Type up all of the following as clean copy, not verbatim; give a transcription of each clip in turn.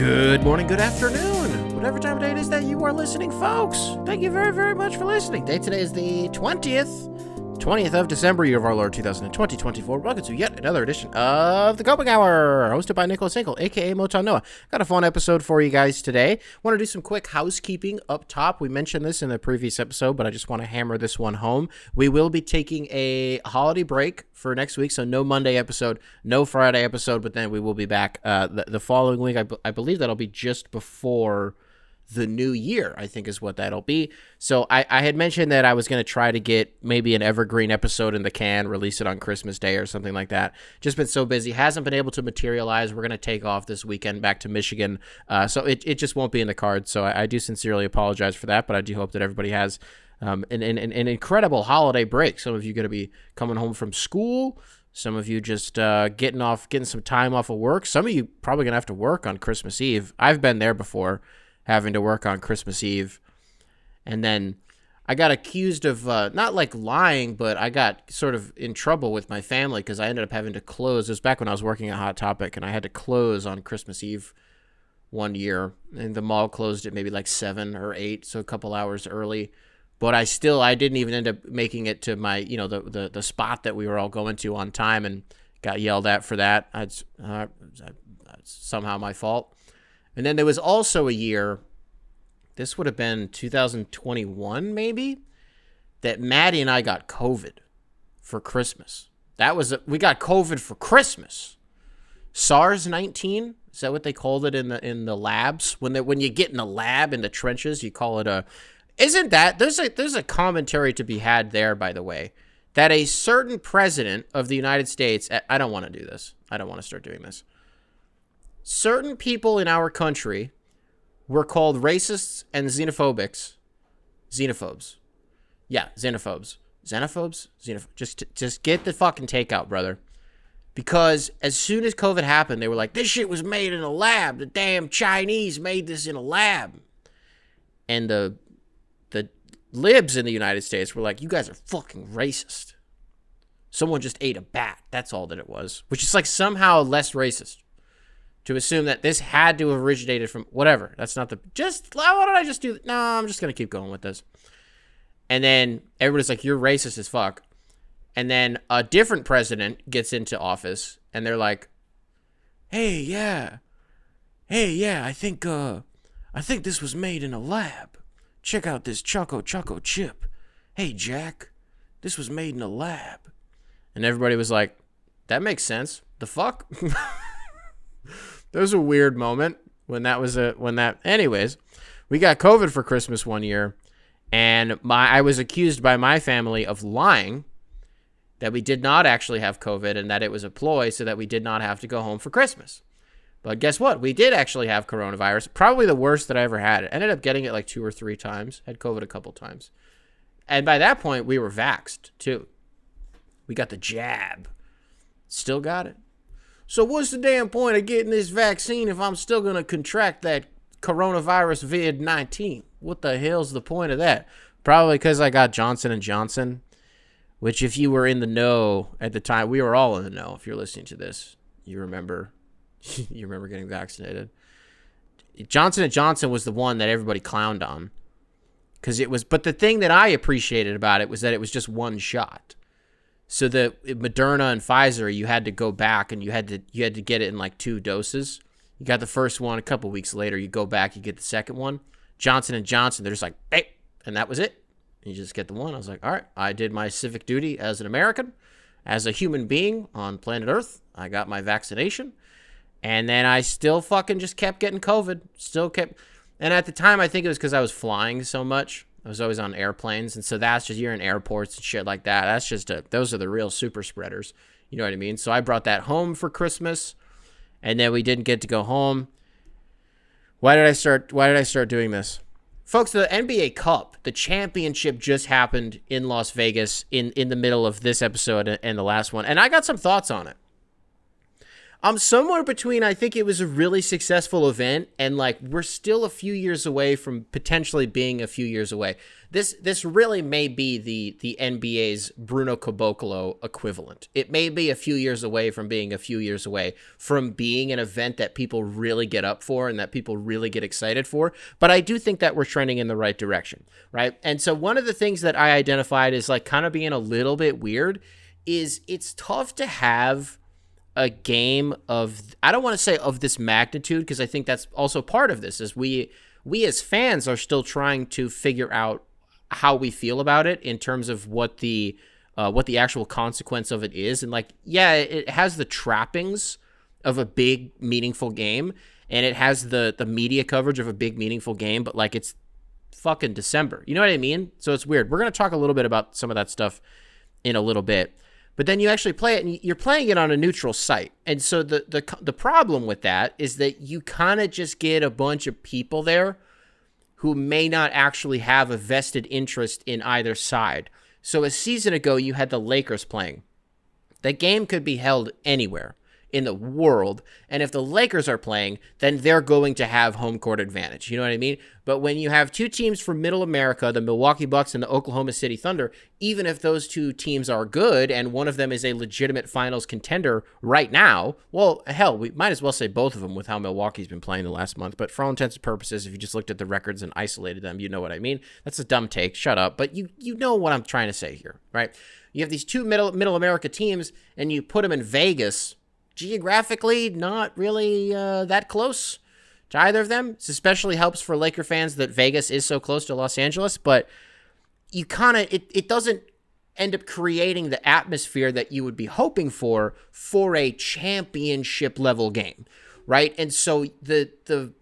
Good morning, good afternoon, whatever time of day it is that you are listening, folks. Thank you very, very much for listening. Date today is the 20th of December, year of our Lord 2024. Welcome to yet another edition of the Coping Hour, hosted by Nicholas Hinkle, aka Moton Noah. Got a fun episode for you guys today. Want to do some quick housekeeping up top. We mentioned this in the previous episode, but I just want to hammer this one home. We will be taking a holiday break for next week, so no Monday episode, no Friday episode, but then we will be back the following week. I believe that'll be just before the new year, I think is what that'll be. So I had mentioned that I was going to try to get maybe an evergreen episode in the can, release it on Christmas Day or something like that. Just been so busy, hasn't been able to materialize. We're going to take off this weekend back to Michigan, so it just won't be in the cards. So I do sincerely apologize for that, but I do hope that everybody has an incredible holiday break. Some of you going to be coming home from school. Some of you just getting some time off of work. Some of you probably going to have to work on Christmas Eve. I've been there before, having to work on Christmas Eve. And then I got accused of not like lying, but I got sort of in trouble with my family because I ended up having to close. It was back when I was working at Hot Topic, and I had to close on Christmas Eve one year. And the mall closed at maybe like 7 or 8, so a couple hours early. But I didn't even end up making it to my, the spot that we were all going to on time, and got yelled at for that. That's somehow my fault. And then there was also a year, this would have been 2021 maybe, that Maddie and I got COVID for Christmas. We got COVID for Christmas. SARS-19, is that what they called it in the labs? When you get in the lab in the trenches, you call it isn't that, there's a commentary to be had there, by the way, that a certain president of the United States, I don't want to do this. I don't want to start doing this. Certain people in our country were called racists and xenophobes. Yeah, xenophobes. Xenophobes? Just get the fucking takeout, brother. Because as soon as COVID happened, they were like, this shit was made in a lab. The damn Chinese made this in a lab. And the libs in the United States were like, you guys are fucking racist. Someone just ate a bat. That's all that it was. Which is like somehow less racist. To assume that this had to have originated from whatever. That's not why don't I just do that? No, I'm just going to keep going with this. And then everybody's like, you're racist as fuck. And then a different president gets into office and they're like, hey, yeah, I think this was made in a lab. Check out this Choco chip. Hey, Jack, this was made in a lab. And everybody was like, that makes sense. The fuck? There was a weird moment anyways, we got COVID for Christmas one year, and I was accused by my family of lying that we did not actually have COVID and that it was a ploy so that we did not have to go home for Christmas. But guess what? We did actually have coronavirus, probably the worst that I ever had. I ended up getting it like 2 or 3 times, had COVID a couple times. And by that point, we were vaxxed too. We got the jab. Still got it. So what's the damn point of getting this vaccine if I'm still going to contract that coronavirus vid-19? What the hell's the point of that? Probably because I got Johnson & Johnson, which if you were in the know at the time, we were all in the know. If you're listening to this, you remember getting vaccinated. Johnson & Johnson was the one that everybody clowned on. But the thing that I appreciated about it was that it was just one shot. So the Moderna and Pfizer, you had to go back and you had to get it in like 2 doses. You got the first one, a couple weeks later, you go back, you get the second one. Johnson & Johnson, they're just like, hey, and that was it. You just get the one. I was like, all right, I did my civic duty as an American, as a human being on planet Earth. I got my vaccination. And then I still fucking just kept getting COVID. And at the time, I think it was because I was flying so much. I was always on airplanes, and so that's just, you're in airports and shit like that. That's just those are the real super spreaders. You know what I mean? So I brought that home for Christmas, and then we didn't get to go home. Why did I start doing this? Folks, the NBA Cup, the championship just happened in Las Vegas in the middle of this episode and the last one, and I got some thoughts on it. I'm somewhere between, I think it was a really successful event and like we're still a few years away from potentially being a few years away. This really may be the NBA's Bruno Caboclo equivalent. It may be a few years away from being a few years away from being an event that people really get up for and that people really get excited for. But I do think that we're trending in the right direction, right? And so one of the things that I identified as like kind of being a little bit weird is it's tough to have a game of, I don't want to say of this magnitude, because I think that's also part of this, is we as fans are still trying to figure out how we feel about it in terms of what the actual consequence of it is. And like, yeah, it has the trappings of a big meaningful game, and it has the media coverage of a big meaningful game, but like it's fucking December. You know what I mean? So it's weird. We're going to talk a little bit about some of that stuff in a little bit. But then you actually play it, and you're playing it on a neutral site. And so the problem with that is that you kind of just get a bunch of people there who may not actually have a vested interest in either side. So a season ago, you had the Lakers playing. That game could be held anywhere in the world, and if the Lakers are playing, then they're going to have home court advantage. You know what I mean? But when you have two teams from Middle America, the Milwaukee Bucks and the Oklahoma City Thunder, even if those two teams are good and one of them is a legitimate finals contender right now, well, hell, we might as well say both of them with how Milwaukee's been playing the last month. But for all intents and purposes, if you just looked at the records and isolated them, you know what I mean. That's a dumb take. Shut up. But you know what I'm trying to say here, right? You have these two Middle America teams, and you put them in Vegas. Geographically, not really that close to either of them. This especially helps for Laker fans that Vegas is so close to Los Angeles, but you kind of, it doesn't end up creating the atmosphere that you would be hoping for a championship level game, right? And so the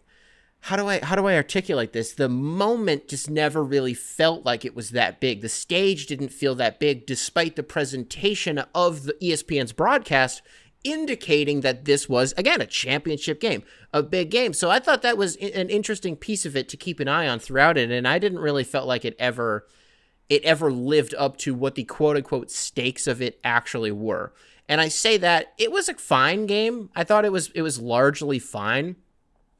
how do I articulate this? The moment just never really felt like it was that big. The stage didn't feel that big, despite the presentation of the ESPN's broadcast indicating that this was, again, a championship game, a big game. So I thought that was an interesting piece of it to keep an eye on throughout it, and I didn't really felt like it ever lived up to what the quote-unquote stakes of it actually were. And I say that it was a fine game. I thought it was largely fine.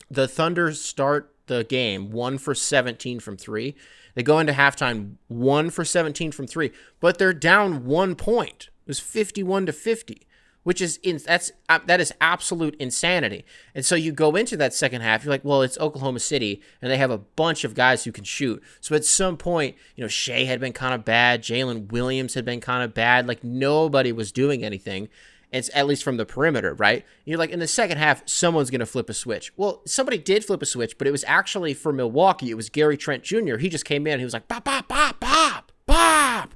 The Thunder start the game 1 for 17 from 3. They go into halftime 1 for 17 from 3, but they're down 1 point. It was 51-50. Which is that is absolute insanity. And so you go into that second half, you're like, well, it's Oklahoma City, and they have a bunch of guys who can shoot. So at some point, Shea had been kind of bad, Jalen Williams had been kind of bad, like nobody was doing anything. It's at least from the perimeter, right? You're like, in the second half, someone's going to flip a switch. Well, somebody did flip a switch, but it was actually for Milwaukee. It was Gary Trent Jr. He just came in, he was like, bop, bop, bop, bop, bop.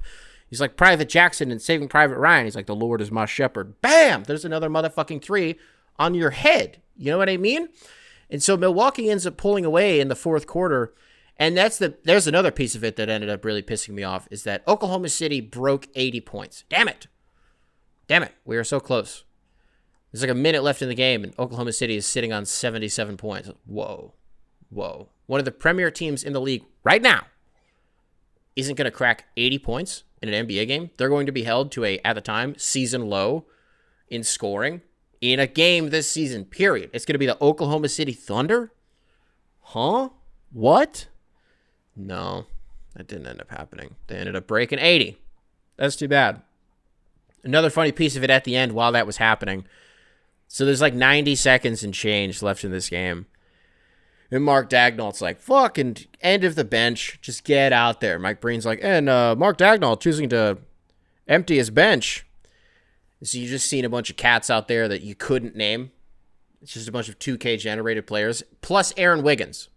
He's like Private Jackson in Saving Private Ryan. He's like, the Lord is my shepherd. Bam! There's another motherfucking 3 on your head. You know what I mean? And so Milwaukee ends up pulling away in the fourth quarter. And there's another piece of it that ended up really pissing me off, is that Oklahoma City broke 80 points. Damn it. We are so close. There's like a minute left in the game, and Oklahoma City is sitting on 77 points. Whoa. One of the premier teams in the league right now isn't going to crack 80 points in an NBA game. They're going to be held to at the time, season low in scoring in a game this season, period. It's going to be the Oklahoma City Thunder? Huh? What? No, that didn't end up happening. They ended up breaking 80. That's too bad. Another funny piece of it at the end while that was happening. So there's like 90 seconds and change left in this game. And Mark Dagnall's like, fucking end of the bench. Just get out there. Mike Breen's like, and Mark Dagnall choosing to empty his bench. So you just seen a bunch of cats out there that you couldn't name. It's just a bunch of 2K generated players. Plus Aaron Wiggins,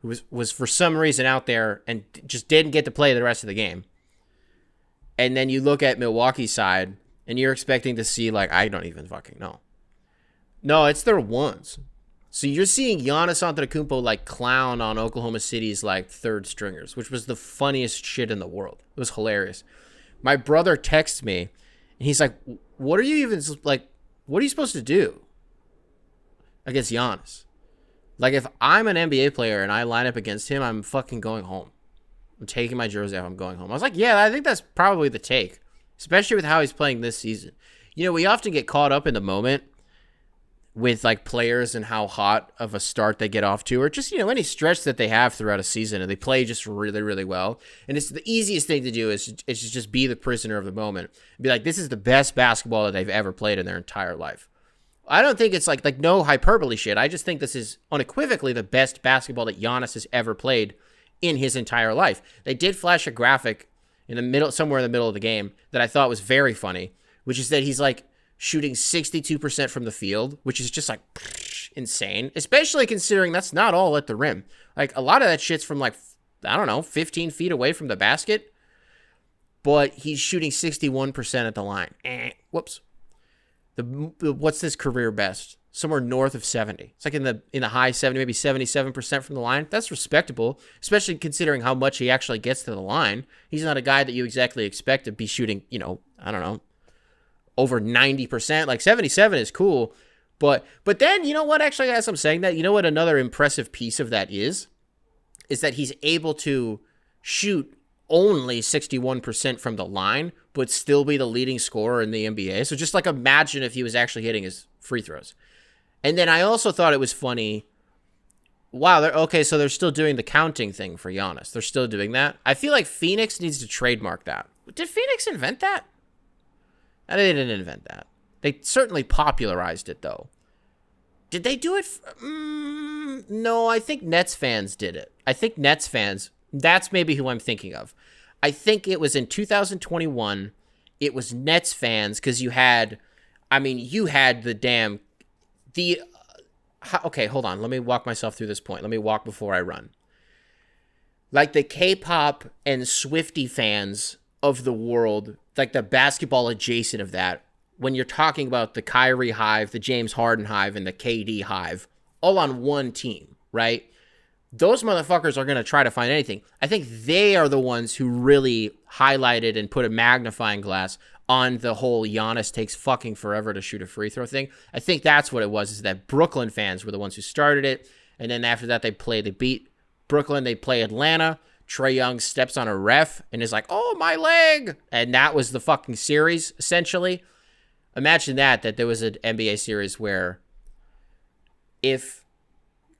who was for some reason out there and just didn't get to play the rest of the game. And then you look at Milwaukee's side, and you're expecting to see, like, I don't even fucking know. No, it's their ones. So you're seeing Giannis Antetokounmpo like clown on Oklahoma City's like third stringers, which was the funniest shit in the world. It was hilarious. My brother texts me, and he's like, what are you supposed to do against Giannis? Like, if I'm an NBA player and I line up against him, I'm fucking going home. I'm taking my jersey off, I'm going home. I was like, yeah, I think that's probably the take, especially with how he's playing this season. We often get caught up in the moment with like players and how hot of a start they get off to, or just, any stretch that they have throughout a season and they play just really, really well. And it's the easiest thing to do is just be the prisoner of the moment and be like, this is the best basketball that they've ever played in their entire life. I don't think it's like no hyperbole shit. I just think this is unequivocally the best basketball that Giannis has ever played in his entire life. They did flash a graphic in the middle, somewhere in the middle of the game, that I thought was very funny, which is that he's like shooting 62% from the field, which is just like insane, especially considering that's not all at the rim. Like a lot of that shit's from like, I don't know, 15 feet away from the basket, but he's shooting 61% at the line. Whoops. What's this career best? Somewhere north of 70. It's like in the high 70, maybe 77% from the line. That's respectable, especially considering how much he actually gets to the line. He's not a guy that you exactly expect to be shooting, I don't know, over 90%. Like 77 is cool. But then, you know what, actually, as I'm saying that, you know what another impressive piece of that is that he's able to shoot only 61% from the line, but still be the leading scorer in the NBA. So just like imagine if he was actually hitting his free throws. And then I also thought it was funny. Wow, so they're still doing the counting thing for Giannis. They're still doing that. I feel like Phoenix needs to trademark that. Did Phoenix invent that? They didn't invent that. They certainly popularized it, though. Did they do it? No, I think Nets fans did it. I think Nets fans, that's maybe who I'm thinking of. I think it was in 2021. It was Nets fans because you had okay, hold on. Let me walk myself through this point. Let me walk before I run. Like the K-pop and Swiftie fans of the world, like the basketball adjacent of that, when you're talking about the Kyrie hive, the James Harden hive, and the KD hive, all on one team, right? Those motherfuckers are going to try to find anything. I think they are the ones who really highlighted and put a magnifying glass on the whole Giannis takes fucking forever to shoot a free throw thing. I think that's what it was, is that Brooklyn fans were the ones who started it. And then after that, they beat Brooklyn, they play Atlanta. Trae Young steps on a ref and is like, oh, my leg. And that was the fucking series, essentially. Imagine that there was an NBA series where if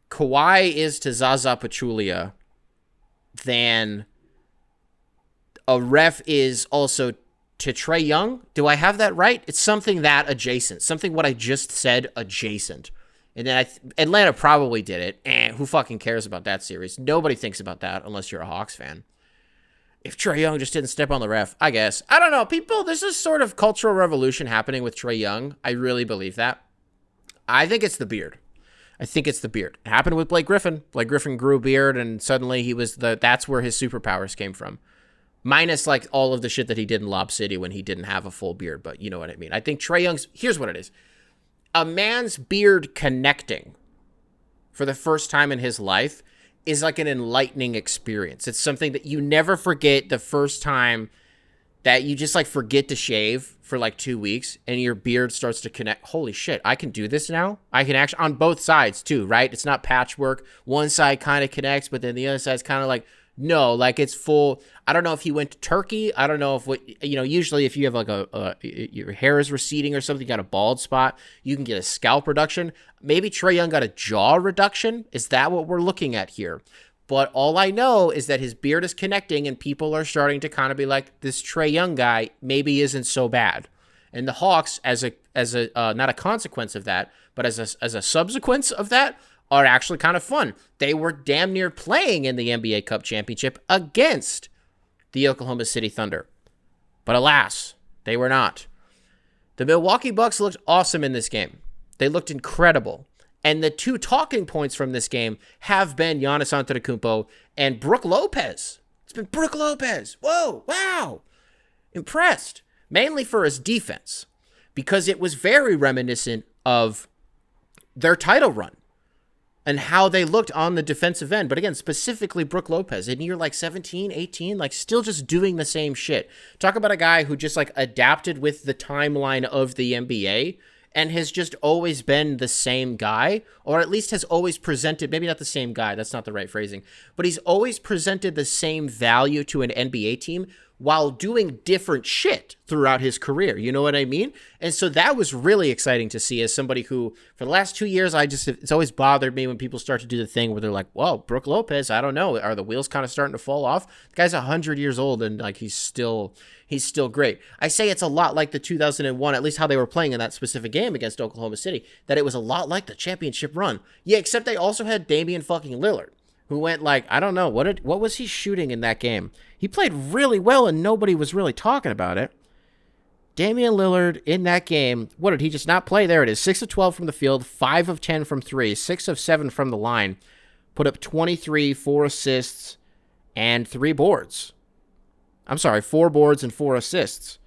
Kawhi is to Zaza Pachulia, then a ref is also to Trae Young. Do I have that right? It's something that adjacent. Something what I just said adjacent. And then Atlanta probably did it. Who fucking cares about that series? Nobody thinks about that unless you're a Hawks fan. If Trae Young just didn't step on the ref, I guess. I don't know. People, there's this sort of cultural revolution happening with Trae Young. I really believe that. I think it's the beard. It happened with Blake Griffin. Blake Griffin grew a beard, and suddenly that's where his superpowers came from. Minus, like, all of the shit that he did in Lob City when he didn't have a full beard, but you know what I mean. I think Trae Young's, here's what it is. A man's beard connecting for the first time in his life is like an enlightening experience. It's something that you never forget the first time that you just like forget to shave for like 2 weeks and your beard starts to connect. Holy shit, I can do this now? I can actually, on both sides too, right? It's not patchwork. One side kind of connects, but then the other side's kind of like, no, like it's full. I don't know if he went to Turkey. I don't know if usually if you have like your hair is receding or something, you got a bald spot, you can get a scalp reduction. Maybe Trae Young got a jaw reduction. Is that what we're looking at here? But all I know is that his beard is connecting and people are starting to kind of be like, this Trae Young guy maybe isn't so bad. And the Hawks, as a not a consequence of that, but as a subsequence of that, are actually kind of fun. They were damn near playing in the NBA Cup Championship against the Oklahoma City Thunder. But alas, they were not. The Milwaukee Bucks looked awesome in this game. They looked incredible. And the two talking points from this game have been Giannis Antetokounmpo and Brook Lopez. It's been Brook Lopez. Whoa, wow. Impressed. Mainly for his defense. Because it was very reminiscent of their title run. And how they looked on the defensive end. But again, specifically Brook Lopez. In year like 17, 18, like still just doing the same shit. Talk about a guy who just like adapted with the timeline of the NBA and has just always been the same guy, or at least has always presented, maybe not the same guy, that's not the right phrasing, but he's always presented the same value to an NBA team while doing different shit throughout his career. You know what I mean? And so that was really exciting to see as somebody who, for the last 2 years, it's always bothered me when people start to do the thing where they're like, whoa, Brook Lopez, I don't know. Are the wheels kind of starting to fall off? The guy's 100 years old and like he's still great. I say it's a lot like the 2001, at least how they were playing in that specific game against Oklahoma City, that it was a lot like the championship run. Yeah, except they also had Damian fucking Lillard, who went like, I don't know, what was he shooting in that game? He played really well and nobody was really talking about it. Damian Lillard in that game, what did he just not play? There it is, 6 of 12 from the field, 5 of 10 from 3, 6 of 7 from the line, put up 23, 4 assists, and 3 boards. I'm sorry, 4 boards and 4 assists.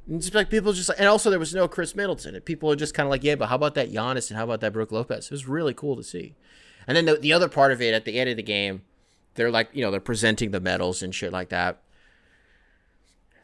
And just like people just, and also there was no Chris Middleton. And people are just kind of like, yeah, but how about that Giannis and how about that Brook Lopez? It was really cool to see. And then the other part of it, at the end of the game, they're like, they're presenting the medals and shit like that.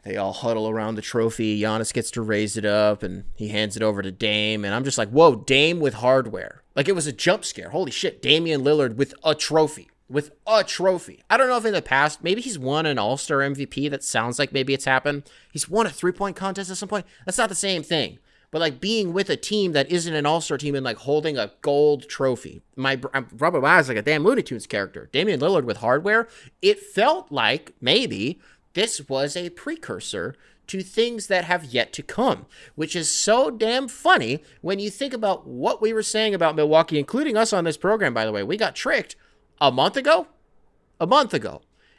They all huddle around the trophy. Giannis gets to raise it up, and he hands it over to Dame. And I'm just like, whoa, Dame with hardware. Like, it was a jump scare. Holy shit, Damian Lillard with a trophy. With a trophy. I don't know if in the past, maybe he's won an All-Star MVP. That sounds like maybe it's happened. He's won a three-point contest at some point. That's not the same thing. But, like, being with a team that isn't an all-star team and, like, holding a gold trophy. I'm rubbing my eyes like a damn Looney Tunes character. Damian Lillard with hardware. It felt like maybe this was a precursor to things that have yet to come, which is so damn funny when you think about what we were saying about Milwaukee, including us on this program, by the way. We got tricked a month ago.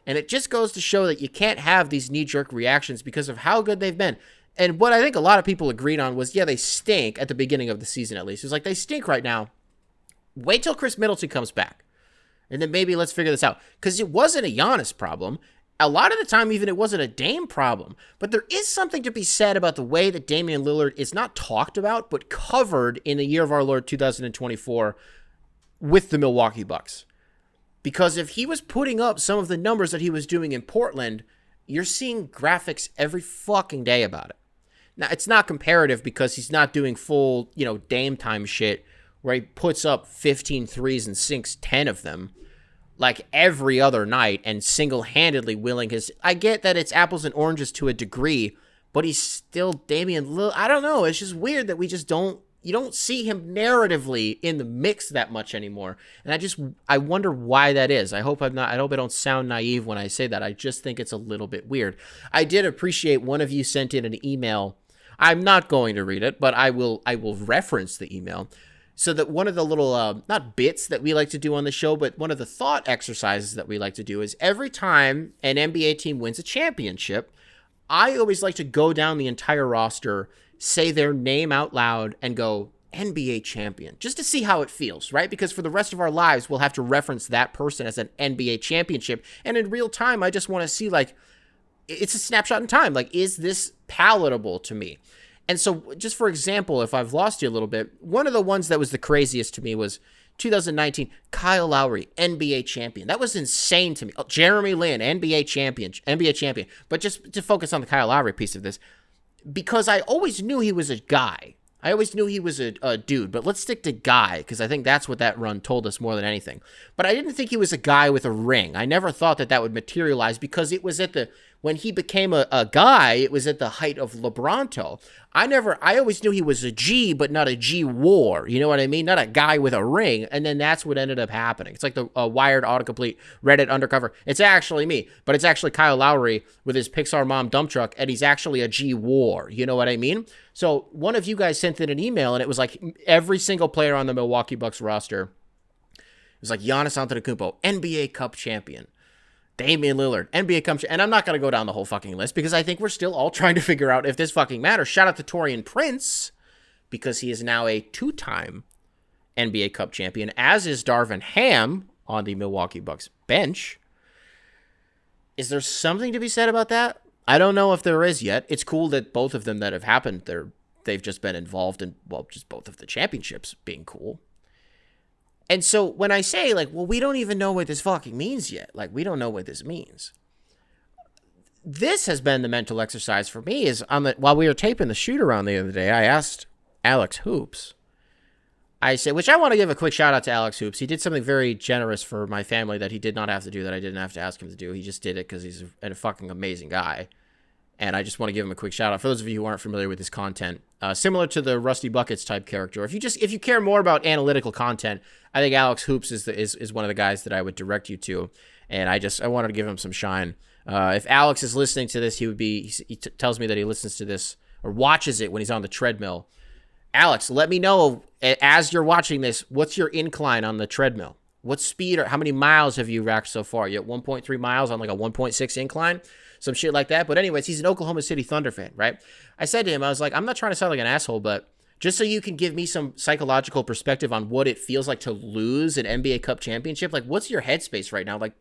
And it just goes to show that you can't have these knee-jerk reactions because of how good they've been. And what I think a lot of people agreed on was, yeah, they stink at the beginning of the season, at least. It was like, they stink right now. Wait till Chris Middleton comes back. And then maybe let's figure this out. Because it wasn't a Giannis problem. A lot of the time, even, it wasn't a Dame problem. But there is something to be said about the way that Damian Lillard is not talked about, but covered in the year of our Lord 2024 with the Milwaukee Bucks. Because if he was putting up some of the numbers that he was doing in Portland, you're seeing graphics every fucking day about it. Now, it's not comparative because he's not doing full, Dame time shit where he puts up 15 threes and sinks 10 of them like every other night and single-handedly willing his... I get that it's apples and oranges to a degree, but he's still Damian Lillard. I don't know. It's just weird that we just don't... You don't see him narratively in the mix that much anymore. And I wonder why that is. I hope I don't sound naive when I say that. I just think it's a little bit weird. I did appreciate one of you sent in an email. I'm not going to read it, but I will reference the email. So that one of the little, not bits that we like to do on the show, but one of the thought exercises that we like to do is every time an NBA team wins a championship, I always like to go down the entire roster, say their name out loud, and go, NBA champion, just to see how it feels, right? Because for the rest of our lives, we'll have to reference that person as an NBA championship. And in real time, I just want to see, like, it's a snapshot in time. Like, is this palatable to me? And so, just for example, if I've lost you a little bit, one of the ones that was the craziest to me was 2019, Kyle Lowry, NBA champion. That was insane to me. Oh, Jeremy Lin, NBA champion. But just to focus on the Kyle Lowry piece of this, because I always knew he was a guy. I always knew he was a dude, but let's stick to guy, because I think that's what that run told us more than anything. But I didn't think he was a guy with a ring. I never thought that would materialize, because it was when he became a guy, it was at the height of LeBronto. I always knew he was a G, but not a G war. You know what I mean? Not a guy with a ring. And then that's what ended up happening. It's like the Wired autocomplete Reddit undercover. It's actually me, but it's actually Kyle Lowry with his Pixar mom dump truck, and he's actually a G war. You know what I mean? So one of you guys sent in an email, and it was like every single player on the Milwaukee Bucks roster. It was like Giannis Antetokounmpo, NBA Cup champion. Damian Lillard, NBA Cup champion. And I'm not going to go down the whole fucking list because I think we're still all trying to figure out if this fucking matters. Shout out to Taurean Prince, because he is now a 2-time NBA Cup champion, as is Darvin Ham on the Milwaukee Bucks bench. Is there something to be said about that? I don't know if there is yet. It's cool that both of them that have happened, they've just been involved in, well, just both of the championships being cool. And so when I say, like, well, we don't even know what this fucking means yet. Like, we don't know what this means. This has been the mental exercise for me is while we were taping the shoot around the other day, I asked Alex Hoops. I said, which I want to give a quick shout out to Alex Hoops. He did something very generous for my family that he did not have to do, that I didn't have to ask him to do. He just did it because he's a fucking amazing guy. And I just want to give him a quick shout out. For those of you who aren't familiar with his content, similar to the Rusty Buckets type character. If you care more about analytical content, I think Alex Hoops is one of the guys that I would direct you to. And I wanted to give him some shine. If Alex is listening to this, he tells me that he listens to this or watches it when he's on the treadmill. Alex, let me know as you're watching this, what's your incline on the treadmill? What speed or how many miles have you racked so far? You at 1.3 miles on like a 1.6 incline? Some shit like that. But anyways, he's an Oklahoma City Thunder fan, right? I said to him, I was like, I'm not trying to sound like an asshole, but just so you can give me some psychological perspective on what it feels like to lose an NBA Cup championship, like what's your headspace right now? Like,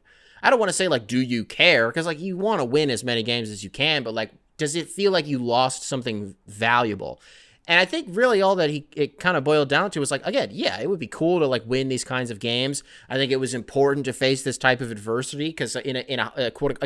I don't want to say like, do you care? Because like you want to win as many games as you can, but like, does it feel like you lost something valuable? And I think really all that it kind of boiled down to was like, again, yeah, it would be cool to like win these kinds of games. I think it was important to face this type of adversity because in a quote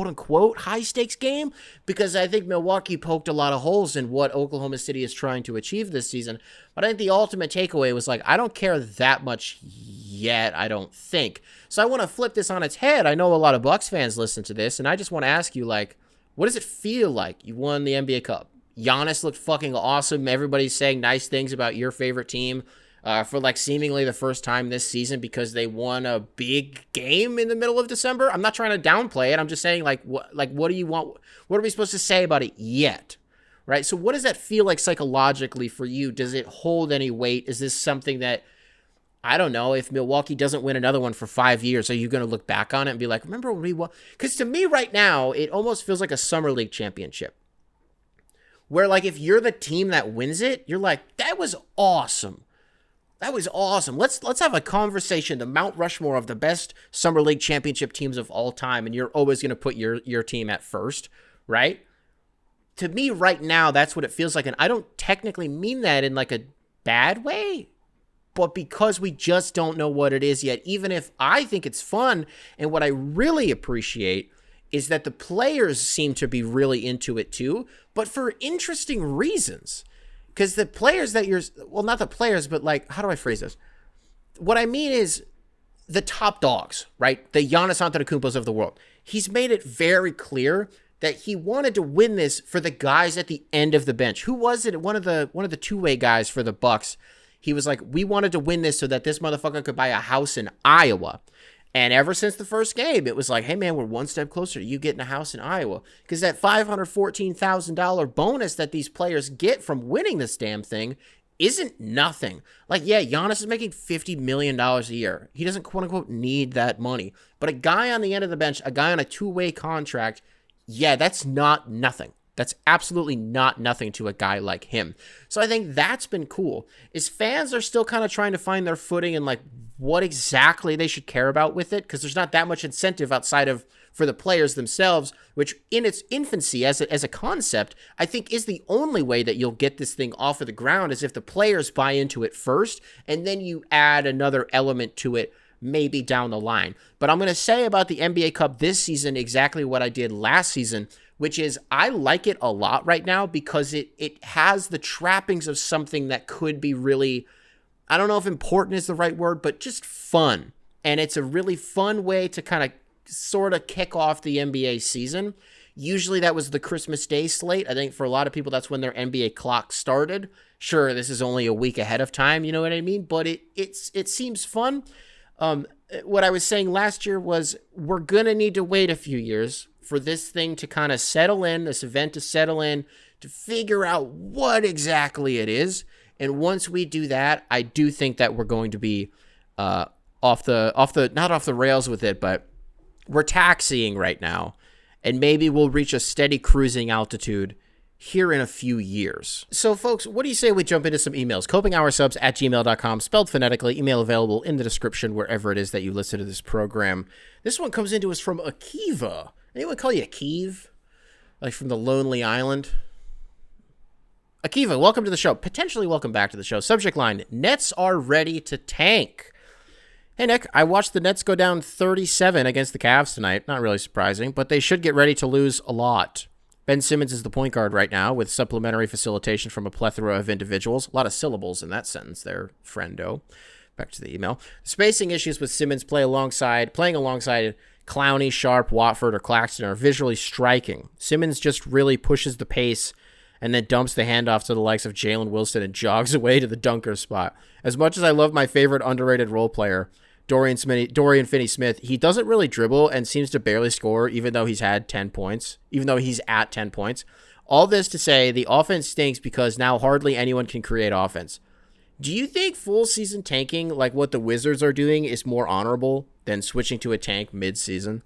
unquote high stakes game, because I think Milwaukee poked a lot of holes in what Oklahoma City is trying to achieve this season. But I think the ultimate takeaway was like, I don't care that much yet, I don't think. So I want to flip this on its head. I know a lot of Bucks fans listen to this, and I just want to ask you, like, what does it feel like you won the NBA Cup? Giannis looked fucking awesome. Everybody's saying nice things about your favorite team for like seemingly the first time this season because they won a big game in the middle of December. I'm not trying to downplay it. I'm just saying what do you want? What are we supposed to say about it yet? Right? So what does that feel like psychologically for you? Does it hold any weight? Is this something that, I don't know, if Milwaukee doesn't win another one for 5 years, are you going to look back on it and be like, remember when we won? Because to me right now, it almost feels like a summer league championship. Where, like, if you're the team that wins it, you're like, that was awesome. That was awesome. Let's have a conversation, the Mount Rushmore of the best Summer League championship teams of all time, and you're always going to put your team at first, right? To me, right now, that's what it feels like, and I don't technically mean that in, like, a bad way, but because we just don't know what it is yet, even if I think it's fun, and what I really appreciate is that the players seem to be really into it too, but for interesting reasons. Because the players that not the players, but like, how do I phrase this? What I mean is the top dogs, right? The Giannis Antetokounmpos of the world. He's made it very clear that he wanted to win this for the guys at the end of the bench. Who was it? One of the two-way guys for the Bucks. He was like, we wanted to win this so that this motherfucker could buy a house in Iowa. And ever since the first game, it was like, hey, man, we're one step closer to you getting a house in Iowa. Because that $514,000 bonus that these players get from winning this damn thing isn't nothing. Like, yeah, Giannis is making $50 million a year. He doesn't, quote-unquote, need that money. But a guy on the end of the bench, a guy on a two-way contract, yeah, that's not nothing. That's absolutely not nothing to a guy like him. So I think that's been cool. Is fans are still kind of trying to find their footing and like what exactly they should care about with it, because there's not that much incentive outside of for the players themselves, which in its infancy as a concept, I think is the only way that you'll get this thing off of the ground is if the players buy into it first, and then you add another element to it maybe down the line. But I'm going to say about the NBA Cup this season exactly what I did last season, which is I like it a lot right now because it has the trappings of something that could be really, I don't know if important is the right word, but just fun. And it's a really fun way to kind of sort of kick off the NBA season. Usually that was the Christmas Day slate. I think for a lot of people, that's when their NBA clock started. Sure, this is only a week ahead of time, you know what I mean? But it seems fun. What I was saying last year was we're going to need to wait a few years for this thing to kind of settle in, this event to settle in, to figure out what exactly it is. And once we do that, I do think that we're going to be not off the rails with it, but we're taxiing right now. And maybe we'll reach a steady cruising altitude here in a few years. So, folks, what do you say we jump into some emails? copinghoursubs@gmail.com, spelled phonetically, email available in the description wherever it is that you listen to this program. This one comes into us from Akiva. Anyone call you Akiv? Like from the Lonely Island? Akiva, welcome to the show. Potentially welcome back to the show. Subject line, Nets are ready to tank. Hey, Nick, I watched the Nets go down 37 against the Cavs tonight. Not really surprising, but they should get ready to lose a lot. Ben Simmons is the point guard right now with supplementary facilitation from a plethora of individuals. A lot of syllables in that sentence there, friendo. Back to the email. Spacing issues with Simmons playing alongside Clowney, Sharp, Watford, or Claxton are visually striking. Simmons just really pushes the pace and then dumps the handoff to the likes of Jalen Wilson and jogs away to the dunker spot. As much as I love my favorite underrated role player, Dorian Finney-Smith, he doesn't really dribble and seems to barely score, even though he's at 10 points. All this to say, the offense stinks because now hardly anyone can create offense. Do you think full season tanking, like what the Wizards are doing, is more honorable than switching to a tank mid-season?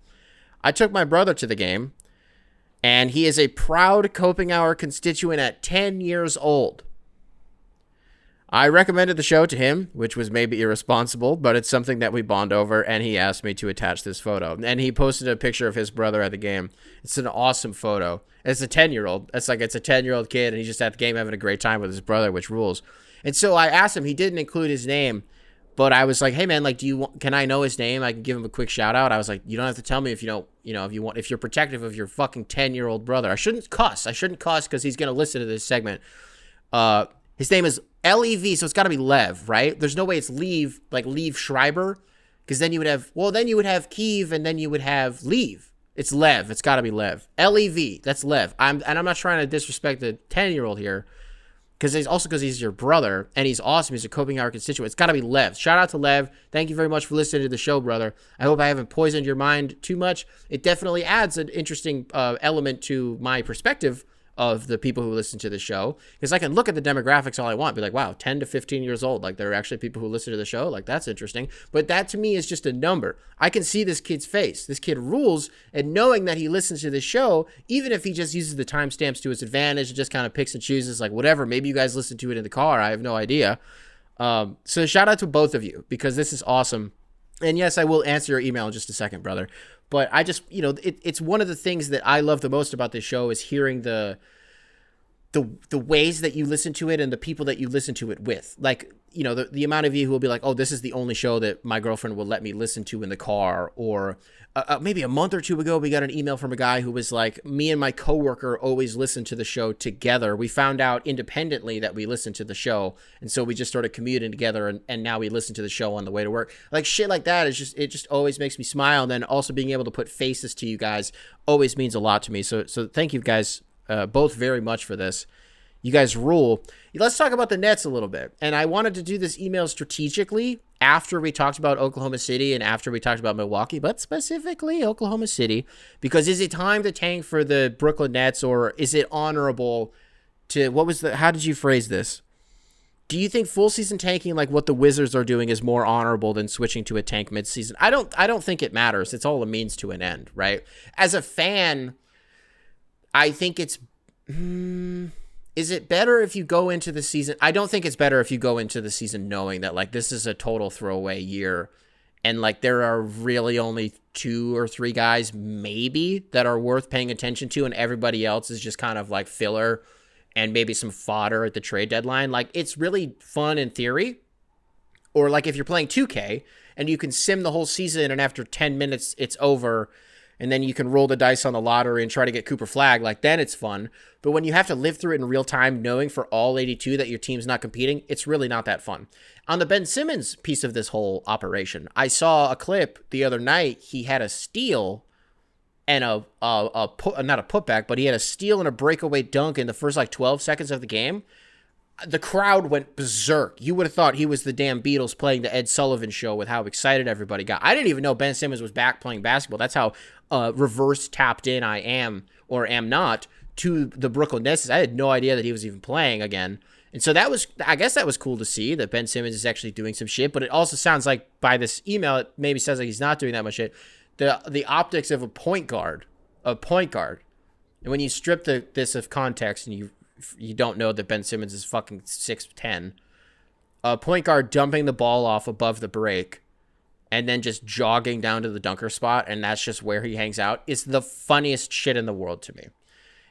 I took my brother to the game, and he is a proud Copenhagen constituent at 10 years old. I recommended the show to him, which was maybe irresponsible, but it's something that we bond over, and he asked me to attach this photo. And he posted a picture of his brother at the game. It's an awesome photo. It's a 10-year-old. It's a 10-year-old kid, and he's just at the game having a great time with his brother, which rules. And so I asked him, he didn't include his name, but I was like, hey man, like, can I know his name? I can give him a quick shout out. I was like, you don't have to tell me if you don't, if you're protective of your fucking 10-year-old brother. I shouldn't cuss because he's going to listen to this segment. His name is Lev, so it's got to be Lev, right? There's no way it's Lev, like Lev Schreiber, because then you would have Kiev, and then you would have Lev. It's Lev. It's got to be Lev. Lev. That's Lev. I'm not trying to disrespect the 10-year-old here, because he's your brother, and he's awesome. He's a Copenhagen constituent. It's got to be Lev. Shout out to Lev. Thank you very much for listening to the show, brother. I hope I haven't poisoned your mind too much. It definitely adds an interesting element to my perspective of the people who listen to the show, because I can look at the demographics all I want, be like, wow, 10 to 15 years old, like there are actually people who listen to the show, like that's interesting. But that to me is just a number. I can see this kid's face. This kid rules, and knowing that he listens to the show, even if he just uses the timestamps to his advantage and just kind of picks and chooses, like whatever, maybe you guys listen to it in the car, I have no idea. So shout out to both of you, because this is awesome. And yes, I will answer your email in just a second, brother. But I just, it's one of the things that I love the most about this show is hearing the ways that you listen to it and the people that you listen to it with. Like, the amount of you who will be like, oh, this is the only show that my girlfriend will let me listen to in the car. Or maybe a month or two ago, we got an email from a guy who was like, me and my coworker always listen to the show together. We found out independently that we listened to the show. And so we just started commuting together, and now we listen to the show on the way to work. Like shit like that is it just always makes me smile. And then also being able to put faces to you guys always means a lot to me. So thank you guys both very much for this. You guys rule. Let's talk about the Nets a little bit. And I wanted to do this email strategically after we talked about Oklahoma City and after we talked about Milwaukee, but specifically Oklahoma City, because is it time to tank for the Brooklyn Nets, or is it honorable to, how did you phrase this? Do you think full season tanking, like what the Wizards are doing, is more honorable than switching to a tank midseason? I don't think it matters. It's all a means to an end, right? As a fan, I think it's, is it better if you go into the season? I don't think it's better if you go into the season knowing that like this is a total throwaway year, and like there are really only 2 or 3 guys maybe that are worth paying attention to, and everybody else is just kind of like filler and maybe some fodder at the trade deadline. Like it's really fun in theory. Or like if you're playing 2K and you can sim the whole season, and after 10 minutes it's over, and then you can roll the dice on the lottery and try to get Cooper Flag, like then it's fun. But when you have to live through it in real time, knowing for all 82 that your team's not competing, it's really not that fun. On the Ben Simmons piece of this whole operation, I saw a clip the other night. He had a steal and not a putback, but he had a steal and a breakaway dunk in the first like 12 seconds of the game. The crowd went berserk. You would have thought he was the damn Beatles playing the Ed Sullivan Show with how excited everybody got. I didn't even know Ben Simmons was back playing basketball. That's how reverse tapped in I am or am not to the Brooklyn Nets. I had no idea that he was even playing again. And so I guess that was cool to see that Ben Simmons is actually doing some shit, but it also sounds like by this email, it maybe sounds like he's not doing that much shit. The optics of a point guard. And when you strip this of context and you don't know that Ben Simmons is fucking 6'10", a point guard dumping the ball off above the break and then just jogging down to the dunker spot, and that's just where he hangs out, is the funniest shit in the world to me.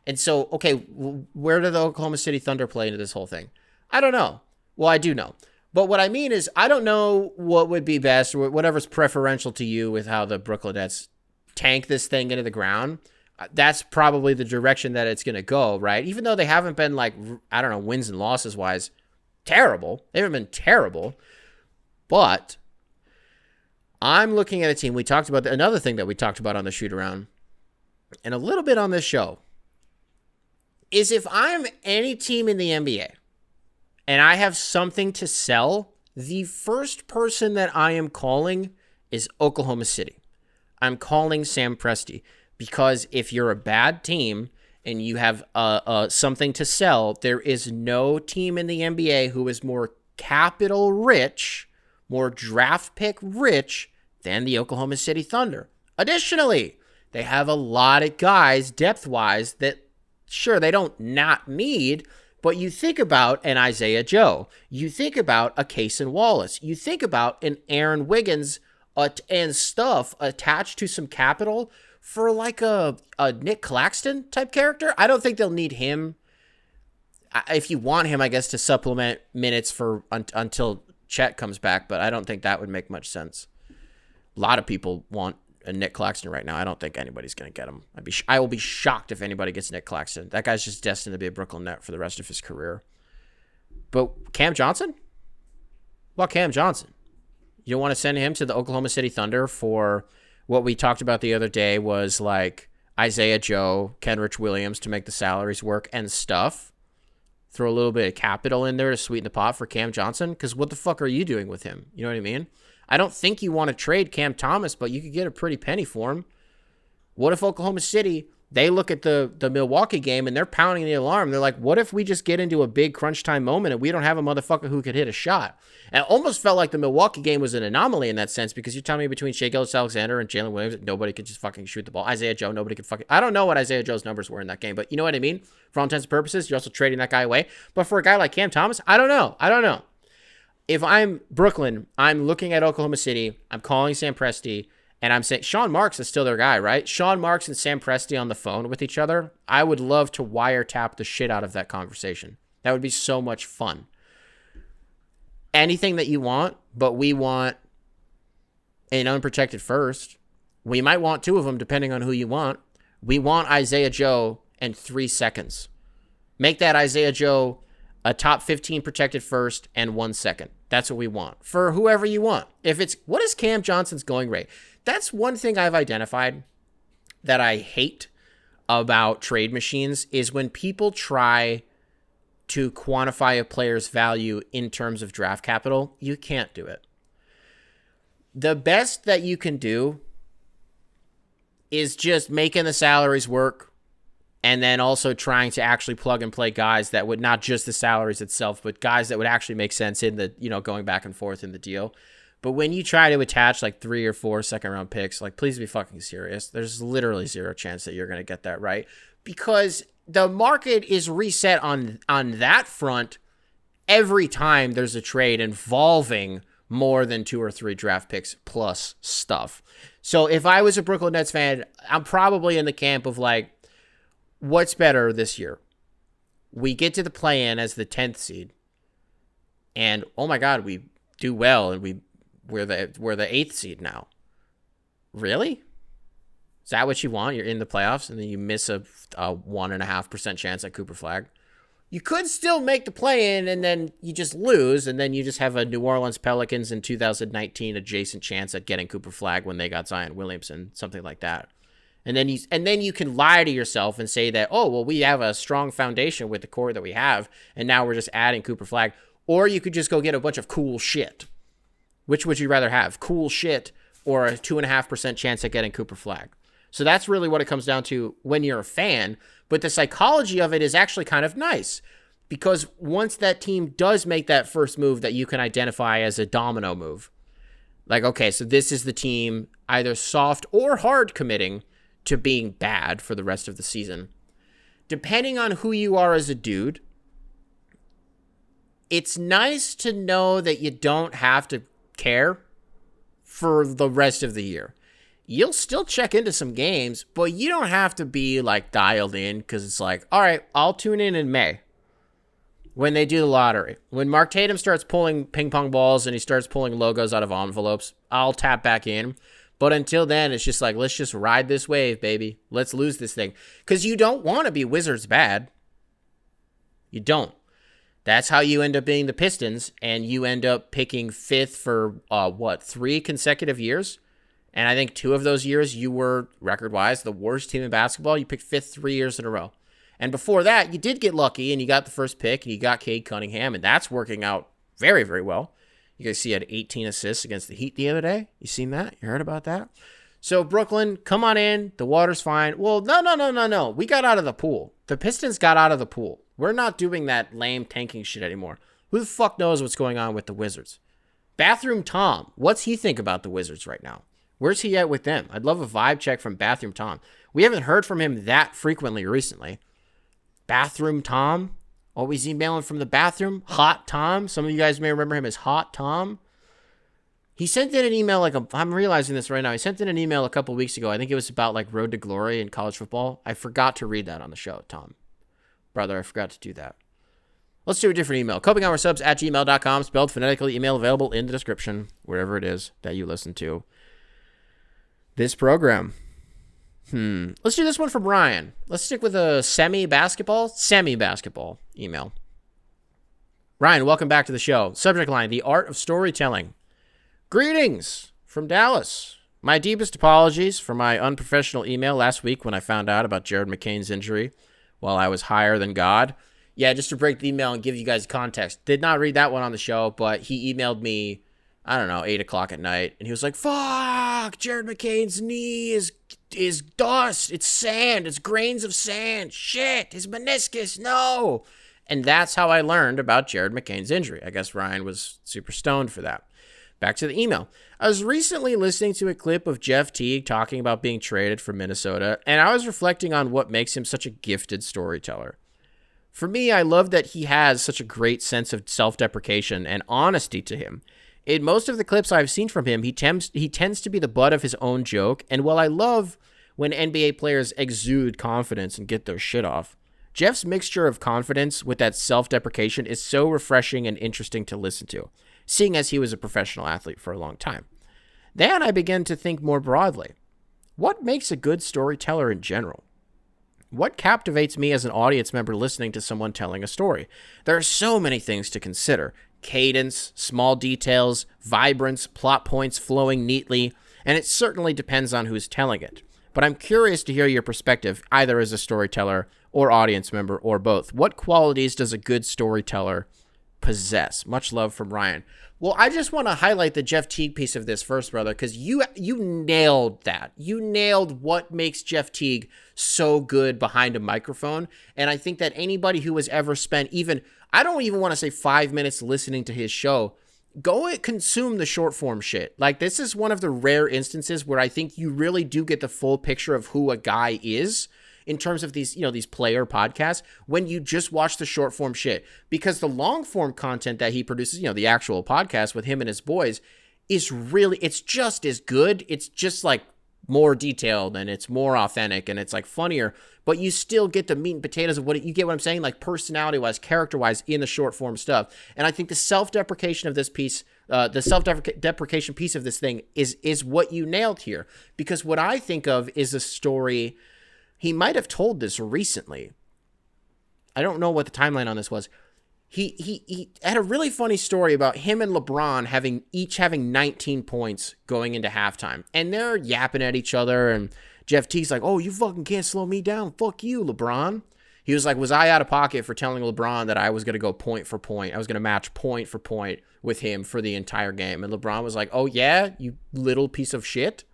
And so, okay, where do the Oklahoma City Thunder play into this whole thing? I don't know. Well, I do know. But what I mean is, I don't know what would be best, or whatever's preferential to you with how the Brooklyn Nets tank this thing into the ground. That's probably the direction that it's going to go, right? Even though they haven't been like, I don't know, wins and losses wise, terrible. They haven't been terrible. But I'm looking at a team. We talked about another thing that we talked about on the shoot around and a little bit on this show is if I'm any team in the NBA and I have something to sell, the first person that I am calling is Oklahoma City. I'm calling Sam Presti because if you're a bad team and you have something to sell, there is no team in the NBA who is more capital rich, more draft pick rich than the Oklahoma City Thunder. Additionally, they have a lot of guys depth-wise that, sure, they don't not need, but you think about an Isaiah Joe. You think about a Cason Wallace. You think about an Aaron Wiggins and stuff attached to some capital for like a Nick Claxton type character. I don't think they'll need him. If you want him, I guess, to supplement minutes for until Chet comes back, but I don't think that would make much sense. A lot of people want a Nick Claxton right now. I don't think anybody's going to get him. I will be shocked if anybody gets Nick Claxton. That guy's just destined to be a Brooklyn Net for the rest of his career. But Cam Johnson? Well, Cam Johnson. You don't want to send him to the Oklahoma City Thunder for what we talked about the other day was like Isaiah Joe, Kenrich Williams to make the salaries work and stuff. Throw a little bit of capital in there to sweeten the pot for Cam Johnson, because what the fuck are you doing with him? You know what I mean? I don't think you want to trade Cam Thomas, but you could get a pretty penny for him. What if Oklahoma City, they look at the Milwaukee game and they're pounding the alarm. They're like, what if we just get into a big crunch time moment and we don't have a motherfucker who could hit a shot? And it almost felt like the Milwaukee game was an anomaly in that sense, because you're telling me between Shai Gilgeous-Alexander and Jalen Williams, nobody could just fucking shoot the ball. Isaiah Joe, nobody could fucking... I don't know what Isaiah Joe's numbers were in that game, but you know what I mean? For all intents and purposes, you're also trading that guy away. But for a guy like Cam Thomas, I don't know. If I'm Brooklyn, I'm looking at Oklahoma City, I'm calling Sam Presti, and I'm saying, Sean Marks is still their guy, right? Sean Marks and Sam Presti on the phone with each other. I would love to wiretap the shit out of that conversation. That would be so much fun. Anything that you want, but we want an unprotected first. We might want two of them, depending on who you want. We want Isaiah Joe in 3 seconds. Make that Isaiah Joe a top 15 protected first and 1 second. That's what we want for whoever you want. What is Cam Johnson's going rate? That's one thing I've identified that I hate about trade machines is when people try to quantify a player's value in terms of draft capital. You can't do it. The best that you can do is just making the salaries work, and then also trying to actually plug and play guys that would, not just the salaries itself, but guys that would actually make sense in the, going back and forth in the deal. But when you try to attach like 3 or 4 second round picks, like, please be fucking serious. There's literally zero chance that you're going to get that right, because the market is reset on that front every time there's a trade involving more than 2 or 3 draft picks plus stuff. So if I was a Brooklyn Nets fan, I'm probably in the camp of like, what's better this year? We get to the play-in as the 10th seed, and oh my God, we do well, and we're the 8th seed now. Really? Is that what you want? You're in the playoffs, and then you miss a 1.5% chance at Cooper Flag. You could still make the play-in, and then you just lose, and then you just have a New Orleans Pelicans in 2019 adjacent chance at getting Cooper Flag when they got Zion Williamson, something like that. And then you can lie to yourself and say that, oh, well, we have a strong foundation with the core that we have, and now we're just adding Cooper Flag. Or you could just go get a bunch of cool shit. Which would you rather have, cool shit or a 2.5% chance at getting Cooper Flag? So that's really what it comes down to when you're a fan. But the psychology of it is actually kind of nice, because once that team does make that first move that you can identify as a domino move, like, okay, so this is the team either soft or hard committing to being bad for the rest of the season. Depending on who you are as a dude, it's nice to know that you don't have to care for the rest of the year. You'll still check into some games, but you don't have to be like dialed in, because it's like, all right, I'll tune in May when they do the lottery. When Mark Tatum starts pulling ping pong balls and he starts pulling logos out of envelopes, I'll tap back in. But until then, it's just like, let's just ride this wave, baby. Let's lose this thing. Because you don't want to be Wizards bad. You don't. That's how you end up being the Pistons, and you end up picking 5th for, 3 consecutive years? And I think 2 of those years you were, record-wise, the worst team in basketball. You picked 5th 3 years in a row. And before that, you did get lucky, and you got the first pick, and you got Cade Cunningham, and that's working out very, very well. You guys see he had 18 assists against the Heat the other day? You seen that? You heard about that? So, Brooklyn, come on in. The water's fine. Well, no. We got out of the pool. The Pistons got out of the pool. We're not doing that lame tanking shit anymore. Who the fuck knows what's going on with the Wizards? Bathroom Tom, what's he think about the Wizards right now? Where's he at with them? I'd love a vibe check from Bathroom Tom. We haven't heard from him that frequently recently. Bathroom Tom, always emailing from the bathroom. Hot Tom, some of you guys may remember him as Hot Tom. He sent in an email, I'm realizing this right now. He sent in an email a couple weeks ago. I think it was about Road to Glory in college football. I forgot to read that on the show, Tom. Brother, I forgot to do that. Let's do a different email. copinghourSubs@gmail.com, spelled phonetically. Email available in the description, wherever it is that you listen to this program. Let's do this one from Ryan. Let's stick with a semi-basketball email. Ryan, welcome back to the show. Subject line, the art of storytelling. Greetings from Dallas. My deepest apologies for my unprofessional email last week when I found out about Jared McCain's injury while I was higher than God. Yeah, just to break the email and give you guys context. Did not read that one on the show, but he emailed me, 8 o'clock at night, and he was like, fuck, Jared McCain's knee is dust, it's sand, it's grains of sand, shit, his meniscus, no. And that's how I learned about Jared McCain's injury. I guess Ryan was super stoned for that. Back to the email. I was recently listening to a clip of Jeff Teague talking about being traded from Minnesota, and I was reflecting on what makes him such a gifted storyteller. For me, I love that he has such a great sense of self-deprecation and honesty to him. In most of the clips I've seen from him, he tends to be the butt of his own joke, and while I love when NBA players exude confidence and get their shit off, Jeff's mixture of confidence with that self-deprecation is so refreshing and interesting to listen to, seeing as he was a professional athlete for a long time. Then I began to think more broadly. What makes a good storyteller in general? What captivates me as an audience member listening to someone telling a story? There are so many things to consider. Cadence, small details, vibrance, plot points flowing neatly, and it certainly depends on who's telling it. But I'm curious to hear your perspective, either as a storyteller or audience member or both. What qualities does a good storyteller possess? Much love from Ryan. Well, I just want to highlight the Jeff Teague piece of this first, brother, because you nailed that. You nailed what makes Jeff Teague so good behind a microphone. And I think that anybody who has ever spent I don't even want to say 5 minutes listening to his show, go and consume the short form shit. This is one of the rare instances where I think you really do get the full picture of who a guy is in terms of these player podcasts when you just watch the short form shit, because the long form content that he produces, the actual podcast with him and his boys it's just as good. It's just more detailed and it's more authentic and it's funnier, but you still get the meat and potatoes of you get what I'm saying? Personality wise, character wise in the short form stuff. And I think the self-deprecation of this piece, the self-deprecation piece of this thing is what you nailed here, because what I think of is a story. He might have told this recently. I don't know what the timeline on this was. He had a really funny story about him and LeBron having 19 points going into halftime. And they're yapping at each other. And Jeff Teague's like, oh, you fucking can't slow me down. Fuck you, LeBron. He was like, was I out of pocket for telling LeBron that I was going to go point for point? I was going to match point for point with him for the entire game. And LeBron was like, oh, yeah, you little piece of shit.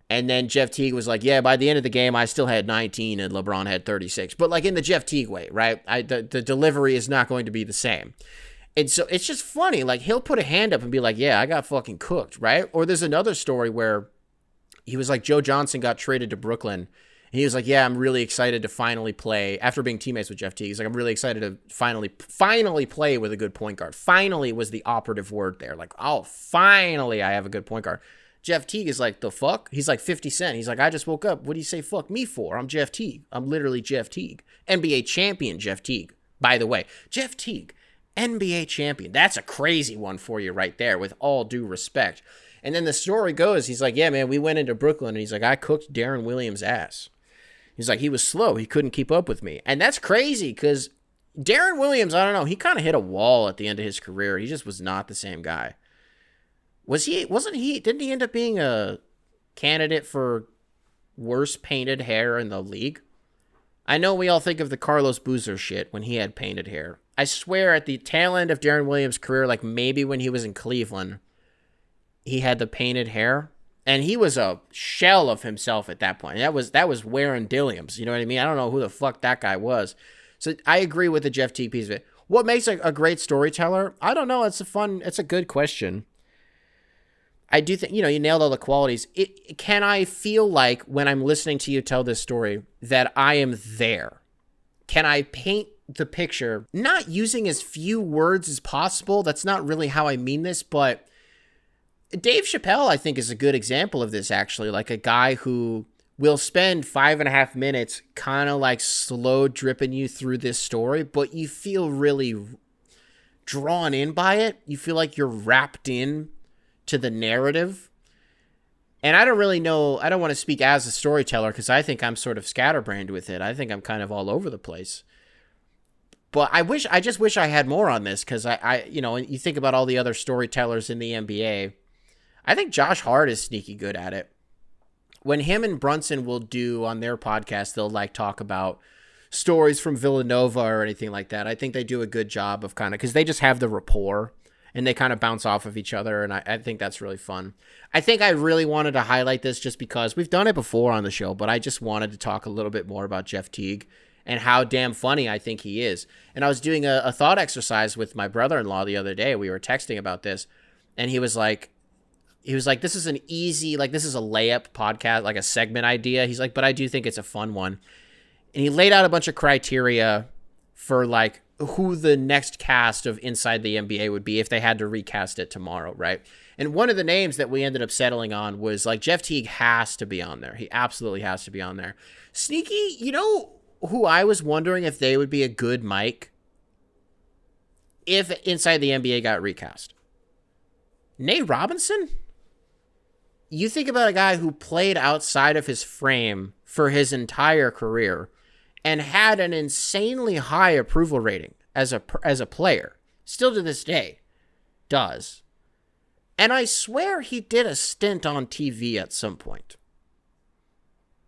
And then Jeff Teague was like, yeah, by the end of the game, I still had 19 and LeBron had 36. But in the Jeff Teague way, right? The delivery is not going to be the same. And so it's just funny. He'll put a hand up and be like, yeah, I got fucking cooked, right? Or there's another story where he was like, Joe Johnson got traded to Brooklyn. And he was like, yeah, I'm really excited to finally play. After being teammates with Jeff Teague, he's like, I'm really excited to finally play with a good point guard. Finally was the operative word there. Oh, finally I have a good point guard. Jeff Teague is like, the fuck? He's like 50 Cent. He's like, I just woke up. What do you say fuck me for? I'm Jeff Teague. I'm literally Jeff Teague. NBA champion Jeff Teague, by the way. Jeff Teague, NBA champion. That's a crazy one for you right there, with all due respect. And then the story goes, he's like, yeah, man, we went into Brooklyn, and he's like, I cooked Darren Williams' ass. He's like, he was slow. He couldn't keep up with me. And that's crazy because Darren Williams, I don't know. He kind of hit a wall at the end of his career. He just was not the same guy. Didn't he end up being a candidate for worst painted hair in the league? I know we all think of the Carlos Boozer shit when he had painted hair. I swear at the tail end of Darren Williams' career, like maybe when he was in Cleveland, he had the painted hair. And he was a shell of himself at that point. That was Warren Dilliams. You know what I mean? I don't know who the fuck that guy was. So I agree with the Jeff Teague piece of it. What makes a great storyteller? I don't know. It's a good question. I do think, you nailed all the qualities. Can I feel like when I'm listening to you tell this story that I am there? Can I paint the picture, not using as few words as possible? That's not really how I mean this, but Dave Chappelle, I think, is a good example of this, actually. Like a guy who will spend 5.5 minutes kind of like slow dripping you through this story, but you feel really drawn in by it. You feel like you're wrapped in to the narrative. And I don't really know, I don't want to speak as a storyteller because I think I'm sort of scatterbrained with it. I think I'm kind of all over the place. But I just wish I had more on this because you think about all the other storytellers in the NBA. I think Josh Hart is sneaky good at it. When him and Brunson will do on their podcast, they'll like talk about stories from Villanova or anything like that. I think they do a good job of kind of, because they just have the rapport and they kind of bounce off of each other. And I think that's really fun. I think I really wanted to highlight this just because we've done it before on the show, but I just wanted to talk a little bit more about Jeff Teague and how damn funny I think he is. And I was doing a thought exercise with my brother-in-law the other day. We were texting about this and he was like, this is an easy, like, this is a layup podcast, like a segment idea. He's like, but I do think it's a fun one. And he laid out a bunch of criteria for, like, who the next cast of Inside the NBA would be if they had to recast it tomorrow, right? And one of the names that we ended up settling on was, like, Jeff Teague has to be on there. He absolutely has to be on there. Sneaky, who I was wondering if they would be a good mic if Inside the NBA got recast? Nate Robinson? You think about a guy who played outside of his frame for his entire career and had an insanely high approval rating as a player, still to this day does. And I swear he did a stint on TV at some point.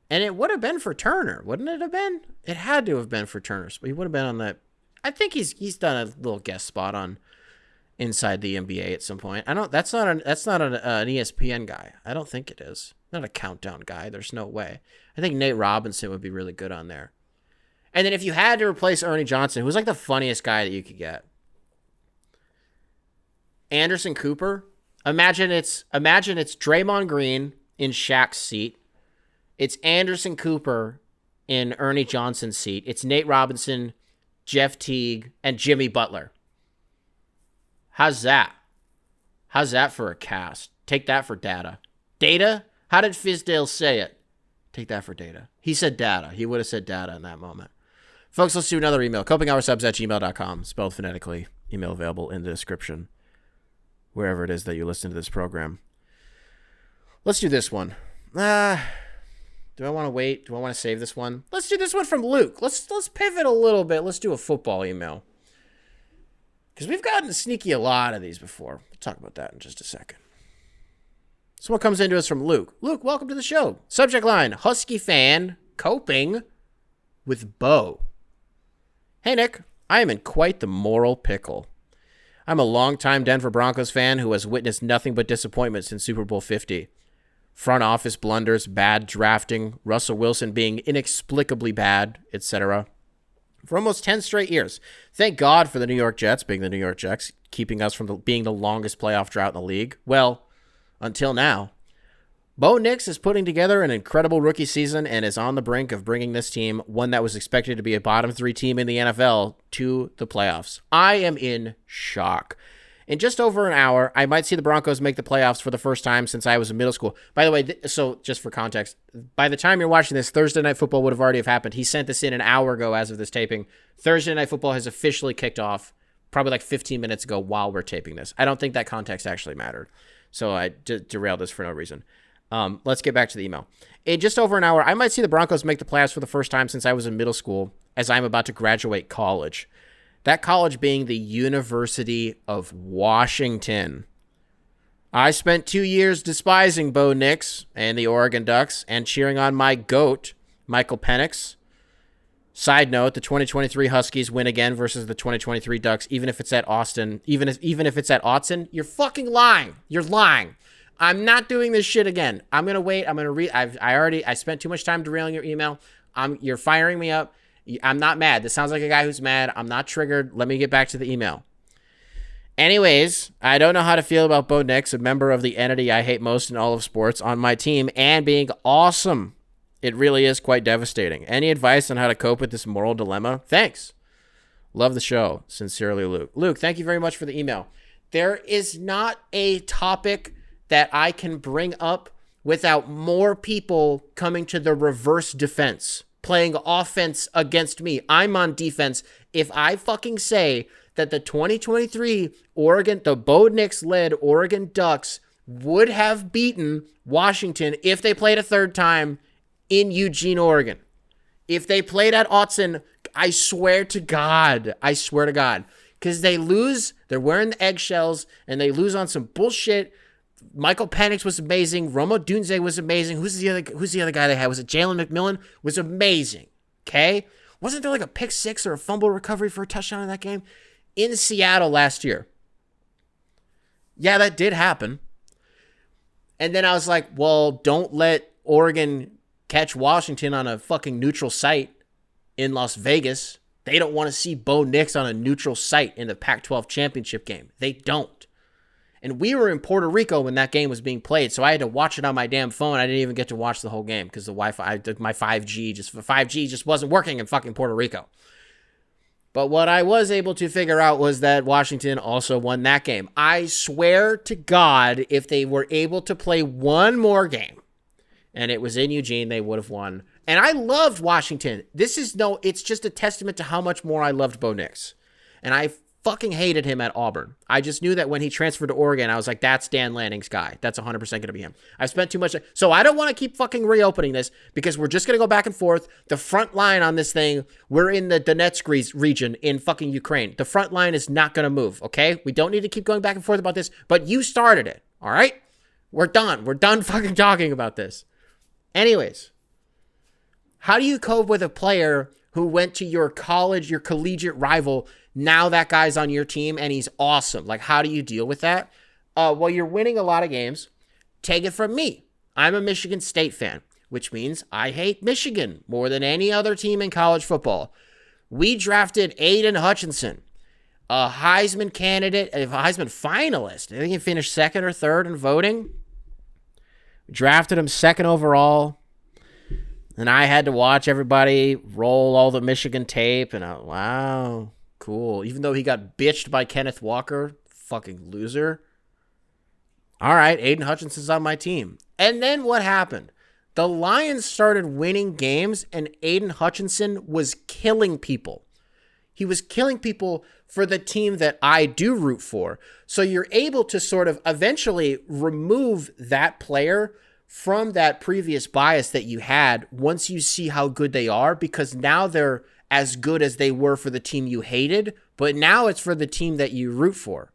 And it would have been for Turner, wouldn't it have been? It had to have been for Turner. But he would have been on that. I think he's done a little guest spot on Inside the NBA at some point. That's not an ESPN guy. I don't think it is. Not a countdown guy. There's no way. I think Nate Robinson would be really good on there. And then if you had to replace Ernie Johnson, who's like the funniest guy that you could get, Anderson Cooper. Imagine it's Draymond Green in Shaq's seat. It's Anderson Cooper in Ernie Johnson's seat. It's Nate Robinson, Jeff Teague, and Jimmy Butler. How's that? How's that for a cast? Take that for data. Data? How did Fizdale say it? Take that for data. He said data. He would have said data in that moment. Folks, let's do another email. copinghoursubs@gmail.com. Spelled phonetically. Email available in the description. Wherever it is that you listen to this program. Let's do this one. Do I want to wait? Do I want to save this one? Let's do this one from Luke. Let's pivot a little bit. Let's do a football email. Because we've gotten sneaky a lot of these before. We'll talk about that in just a second. This one comes into us from Luke. Luke, welcome to the show. Subject line, Husky fan coping with Bo. Hey, Nick. I am in quite the moral pickle. I'm a longtime Denver Broncos fan who has witnessed nothing but disappointment since Super Bowl 50. Front office blunders, bad drafting, Russell Wilson being inexplicably bad, etc. For almost 10 straight years. Thank God for the New York Jets being the New York Jets, keeping us from being the longest playoff drought in the league. Well, until now. Bo Nix is putting together an incredible rookie season and is on the brink of bringing this team, one that was expected to be a bottom 3 team in the NFL, to the playoffs. I am in shock. In just over an hour, I might see the Broncos make the playoffs for the first time since I was in middle school. By the way, so just for context, by the time you're watching this, Thursday Night Football would have already have happened. He sent this in an hour ago as of this taping. Thursday Night Football has officially kicked off probably like 15 minutes ago while we're taping this. I don't think that context actually mattered. So I derailed this for no reason. Let's get back to the email. In just over an hour, I might see the Broncos make the playoffs for the first time since I was in middle school, as I'm about to graduate college. That college being the University of Washington. I spent 2 years despising Bo Nix and the Oregon Ducks and cheering on my GOAT, Michael Penix. Side note, the 2023 Huskies win again versus the 2023 Ducks, even if it's at Austin. Even if it's at Autzen, you're fucking lying. You're lying. I'm not doing this shit again. I'm going to wait. I'm going to read. I spent too much time derailing your email. You're firing me up. I'm not mad. This sounds like a guy who's mad. I'm not triggered. Let me get back to the email. Anyways, I don't know how to feel about Bo Nix, a member of the entity I hate most in all of sports, on my team and being awesome. It really is quite devastating. Any advice on how to cope with this moral dilemma? Thanks. Love the show. Sincerely, Luke. Luke, thank you very much for the email. There is not a topic that I can bring up without more people coming to the reverse defense, playing offense against me. I'm on defense. If I fucking say that the 2023 the Bo Nix-led Oregon Ducks would have beaten Washington if they played a third time in Eugene, Oregon. If they played at Autzen, I swear to God, because they lose, they're wearing the eggshells, and they lose on some bullshit. Michael Penix was amazing. Roma Dunze was amazing. Who's the other guy they had? Was it Jalen McMillan? Was amazing. Okay? Wasn't there like a pick six or a fumble recovery for a touchdown in that game? In Seattle last year. Yeah, that did happen. And then I was like, well, don't let Oregon catch Washington on a fucking neutral site in Las Vegas. They don't want to see Bo Nix on a neutral site in the Pac-12 championship game. They don't. And we were in Puerto Rico when that game was being played, so I had to watch it on my damn phone. I didn't even get to watch the whole game because the Wi-Fi, my 5G just wasn't working in fucking Puerto Rico. But what I was able to figure out was that Washington also won that game. I swear to God, if they were able to play one more game, and it was in Eugene, they would have won. And I loved Washington. It's just a testament to how much more I loved Bo Nix. And I fucking hated him at Auburn. I just knew that when he transferred to Oregon, I was like, that's Dan Lanning's guy. That's 100% going to be him. I've spent too much. So I don't want to keep fucking reopening this because we're just going to go back and forth. The front line on this thing, we're in the Donetsk region in fucking Ukraine. The front line is not going to move, okay? We don't need to keep going back and forth about this, but you started it, all right? We're done. We're done fucking talking about this. Anyways, how do you cope with a player who went to your college, your collegiate rival? Now that guy's on your team and he's awesome. Like, how do you deal with that? Well, you're winning a lot of games. Take it from me. I'm a Michigan State fan, which means I hate Michigan more than any other team in college football. We drafted Aiden Hutchinson, a Heisman candidate, a Heisman finalist. I think he finished second or third in voting. Drafted him second overall. And I had to watch everybody roll all the Michigan tape. And wow, cool. Even though he got bitched by Kenneth Walker. Fucking loser. All right, Aiden Hutchinson's on my team. And then what happened? The Lions started winning games, and Aiden Hutchinson was killing people. He was killing people for the team that I do root for. So you're able to sort of eventually remove that player from that previous bias that you had once you see how good they are, because now they're as good as they were for the team you hated, but now it's for the team that you root for.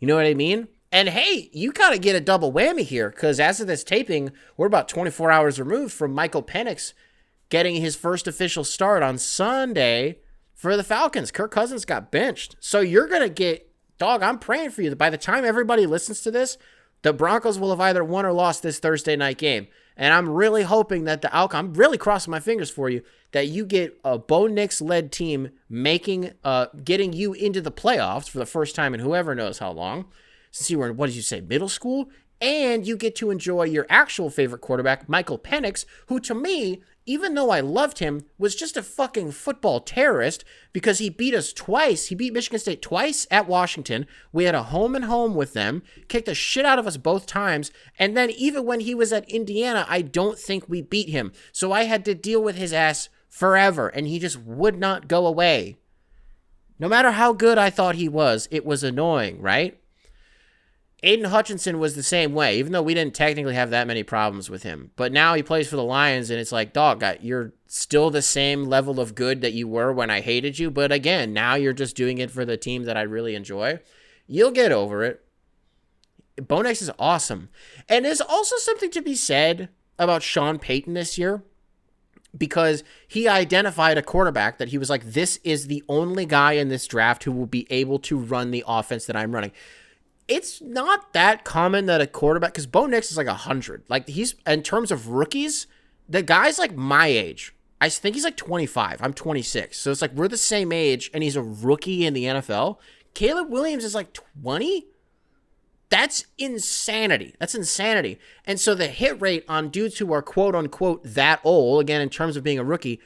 You know what I mean? And hey, you gotta get a double whammy here, because as of this taping, we're about 24 hours removed from Michael Penix getting his first official start on Sunday for the Falcons. Kirk Cousins got benched. So you're gonna get, dog, I'm praying for you that by the time everybody listens to this, the Broncos will have either won or lost this Thursday night game. And I'm really hoping that the outcome, I'm really crossing my fingers for you, that you get a Bo Nix-led team getting you into the playoffs for the first time in whoever knows how long. Since you were in, what did you say, middle school? And you get to enjoy your actual favorite quarterback, Michael Penix, who to me, even though I loved him, was just a fucking football terrorist because he beat us twice. He beat Michigan State twice at Washington. We had a home and home with them, kicked the shit out of us both times. And then even when he was at Indiana, I don't think we beat him. So I had to deal with his ass forever, and he just would not go away. No matter how good I thought he was, it was annoying, right? Aiden Hutchinson was the same way, even though we didn't technically have that many problems with him. But now he plays for the Lions, and it's like, dog, you're still the same level of good that you were when I hated you. But again, now you're just doing it for the team that I really enjoy. You'll get over it. Bo Nix is awesome. And there's also something to be said about Sean Payton this year, because he identified a quarterback that he was like, this is the only guy in this draft who will be able to run the offense that I'm running. It's not that common that a quarterback, because Bo Nix is like 100. Like, he's, in terms of rookies, the guy's like my age. I think he's like 25. I'm 26. So it's like we're the same age, and he's a rookie in the NFL. Caleb Williams is like 20? That's insanity. That's insanity. And so the hit rate on dudes who are quote unquote that old, again, in terms of being a rookie,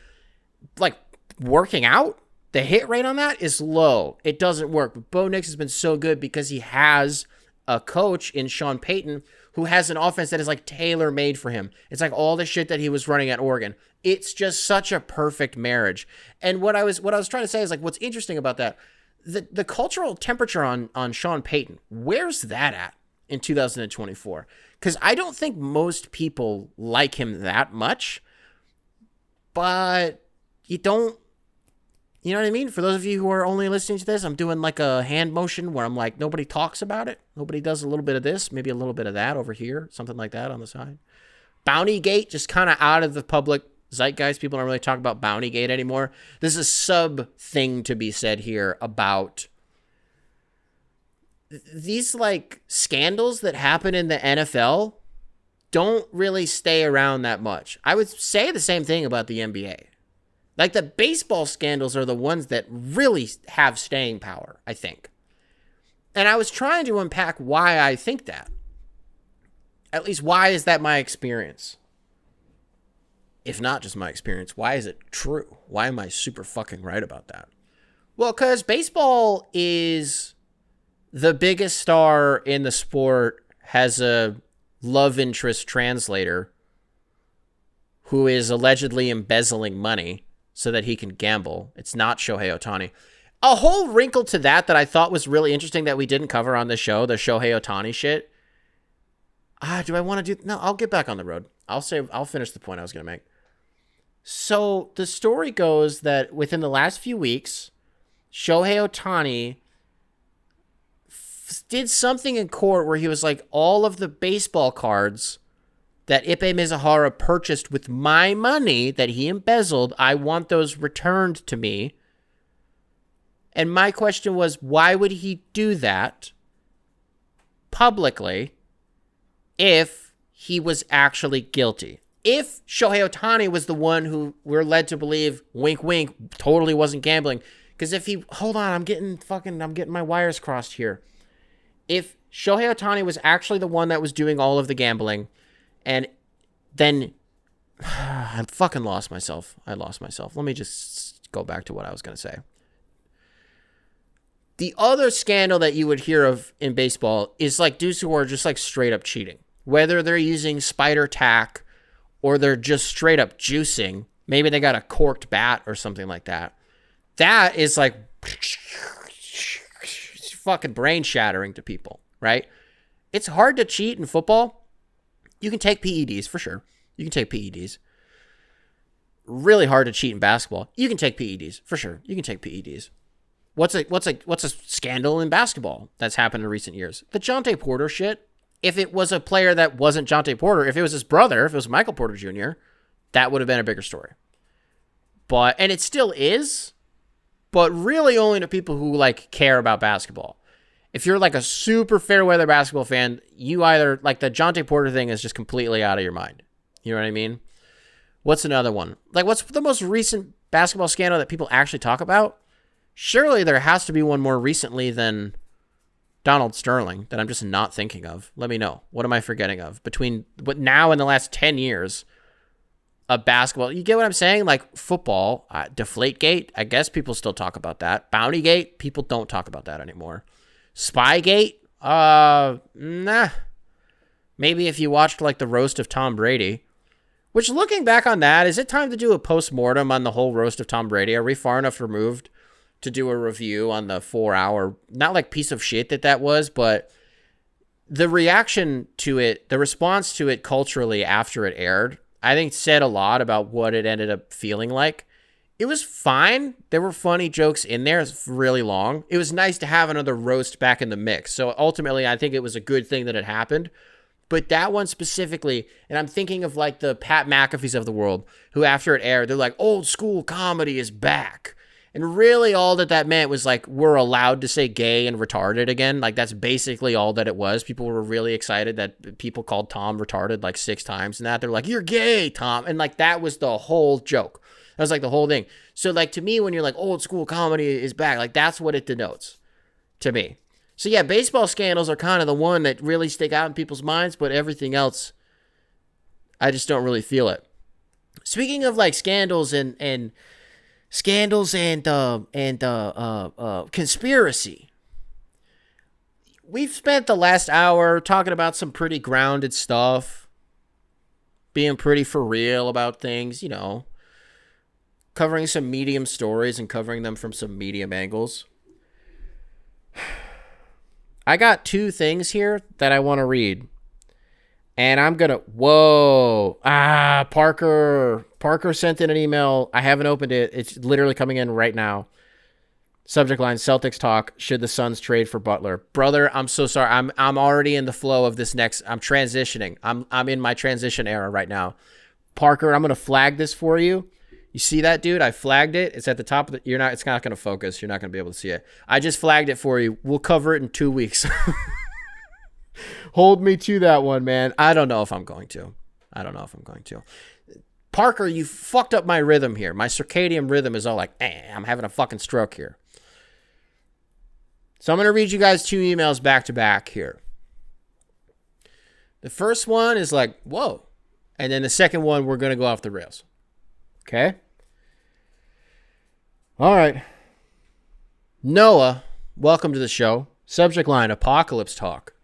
like working out, the hit rate on that is low. It doesn't work. But Bo Nix has been so good because he has a coach in Sean Payton who has an offense that is like tailor-made for him. It's like all the shit that he was running at Oregon. It's just such a perfect marriage. And what I was trying to say is like, what's interesting about that, the cultural temperature on Sean Payton, where's that at in 2024? Because I don't think most people like him that much, but you don't, you know what I mean? For those of you who are only listening to this, I'm doing like a hand motion where I'm like, nobody talks about it. Nobody does a little bit of this, maybe a little bit of that over here, something like that on the side. Bountygate, just kind of out of the public zeitgeist. People don't really talk about Bountygate anymore. There's a sub thing to be said here about these like scandals that happen in the NFL don't really stay around that much. I would say the same thing about the NBA. Like, the baseball scandals are the ones that really have staying power, I think. And I was trying to unpack why I think that. At least, why is that my experience? If not just my experience, why is it true? Why am I super fucking right about that? Well, because baseball is the biggest star in the sport, has a love interest translator who is allegedly embezzling money so that he can gamble. It's not Shohei Ohtani. A whole wrinkle to that I thought was really interesting that we didn't cover on the show, the Shohei Ohtani shit. Do I want to do... No, I'll get back on the road. I'll finish the point I was going to make. So the story goes that within the last few weeks, Shohei Ohtani did something in court where he was like, all of the baseball cards that Ippei Mizuhara purchased with my money that he embezzled, I want those returned to me. And my question was, why would he do that publicly if he was actually guilty? If Shohei Ohtani was the one who we're led to believe, wink, wink, totally wasn't gambling. Because if he, hold on, I'm getting my wires crossed here. If Shohei Ohtani was actually the one that was doing all of the gambling, and then I fucking lost myself. Let me just go back to what I was going to say. The other scandal that you would hear of in baseball is like dudes who are just like straight up cheating. Whether they're using spider tack or they're just straight up juicing. Maybe they got a corked bat or something like that. That is like fucking brain shattering to people, right? It's hard to cheat in football. You can take PEDs for sure. You can take PEDs. Really hard to cheat in basketball. You can take PEDs for sure. You can take PEDs. What's a scandal in basketball that's happened in recent years? The Jonte Porter shit. If it was a player that wasn't Jonte Porter, if it was his brother, if it was Michael Porter Jr., that would have been a bigger story. And it still is, but really only to people who like care about basketball. If you're like a super fair weather basketball fan, you either like the Jonte Porter thing is just completely out of your mind. You know what I mean? What's another one? Like, what's the most recent basketball scandal that people actually talk about? Surely there has to be one more recently than Donald Sterling that I'm just not thinking of. Let me know. What am I forgetting of? Between what now in the last 10 years of basketball, you get what I'm saying? Like football, Deflategate, I guess people still talk about that. Bountygate, people don't talk about that anymore. Spygate? Nah. Maybe if you watched like the roast of Tom Brady. Which, looking back on that, is it time to do a post-mortem on the whole roast of Tom Brady? Are we far enough removed to do a review on the 4-hour, not like piece of shit that was, but the reaction to it, the response to it culturally after it aired, I think said a lot about what it ended up feeling like. It was fine. There were funny jokes in there. It's really long. It was nice to have another roast back in the mix. So ultimately, I think it was a good thing that it happened. But that one specifically, and I'm thinking of like the Pat McAfees of the world, who after it aired, they're like, old school comedy is back. And really all that meant was like, we're allowed to say gay and retarded again. Like that's basically all that it was. People were really excited that people called Tom retarded like 6 times and that. They're like, you're gay, Tom. And like that was the whole joke. That was like the whole thing. So like to me, when you're like old school comedy is back, like that's what it denotes to me. So yeah, baseball scandals are kind of the one that really stick out in people's minds, but everything else, I just don't really feel it. Speaking of like scandals and conspiracy, we've spent the last hour talking about some pretty grounded stuff, being pretty for real about things, you know, covering some medium stories and covering them from some medium angles. I got 2 things here that I want to read. And I'm going to... Whoa. Parker sent in an email. I haven't opened it. It's literally coming in right now. Subject line, Celtics talk. Should the Suns trade for Butler? Brother, I'm so sorry. I'm already in the flow of this next... I'm transitioning. I'm in my transition era right now. Parker, I'm going to flag this for you. You see that, dude? I flagged it. It's at the top of the... It's not going to focus. You're not going to be able to see it. I just flagged it for you. We'll cover it in 2 weeks. Hold me to that one, man. I don't know if I'm going to. Parker, you fucked up my rhythm here. My circadian rhythm is all like, I'm having a fucking stroke here. So I'm going to read you guys 2 emails back to back here. The first one is like, whoa. And then the second one, we're going to go off the rails. Okay? All right. Noah, welcome to the show. Subject line, apocalypse talk.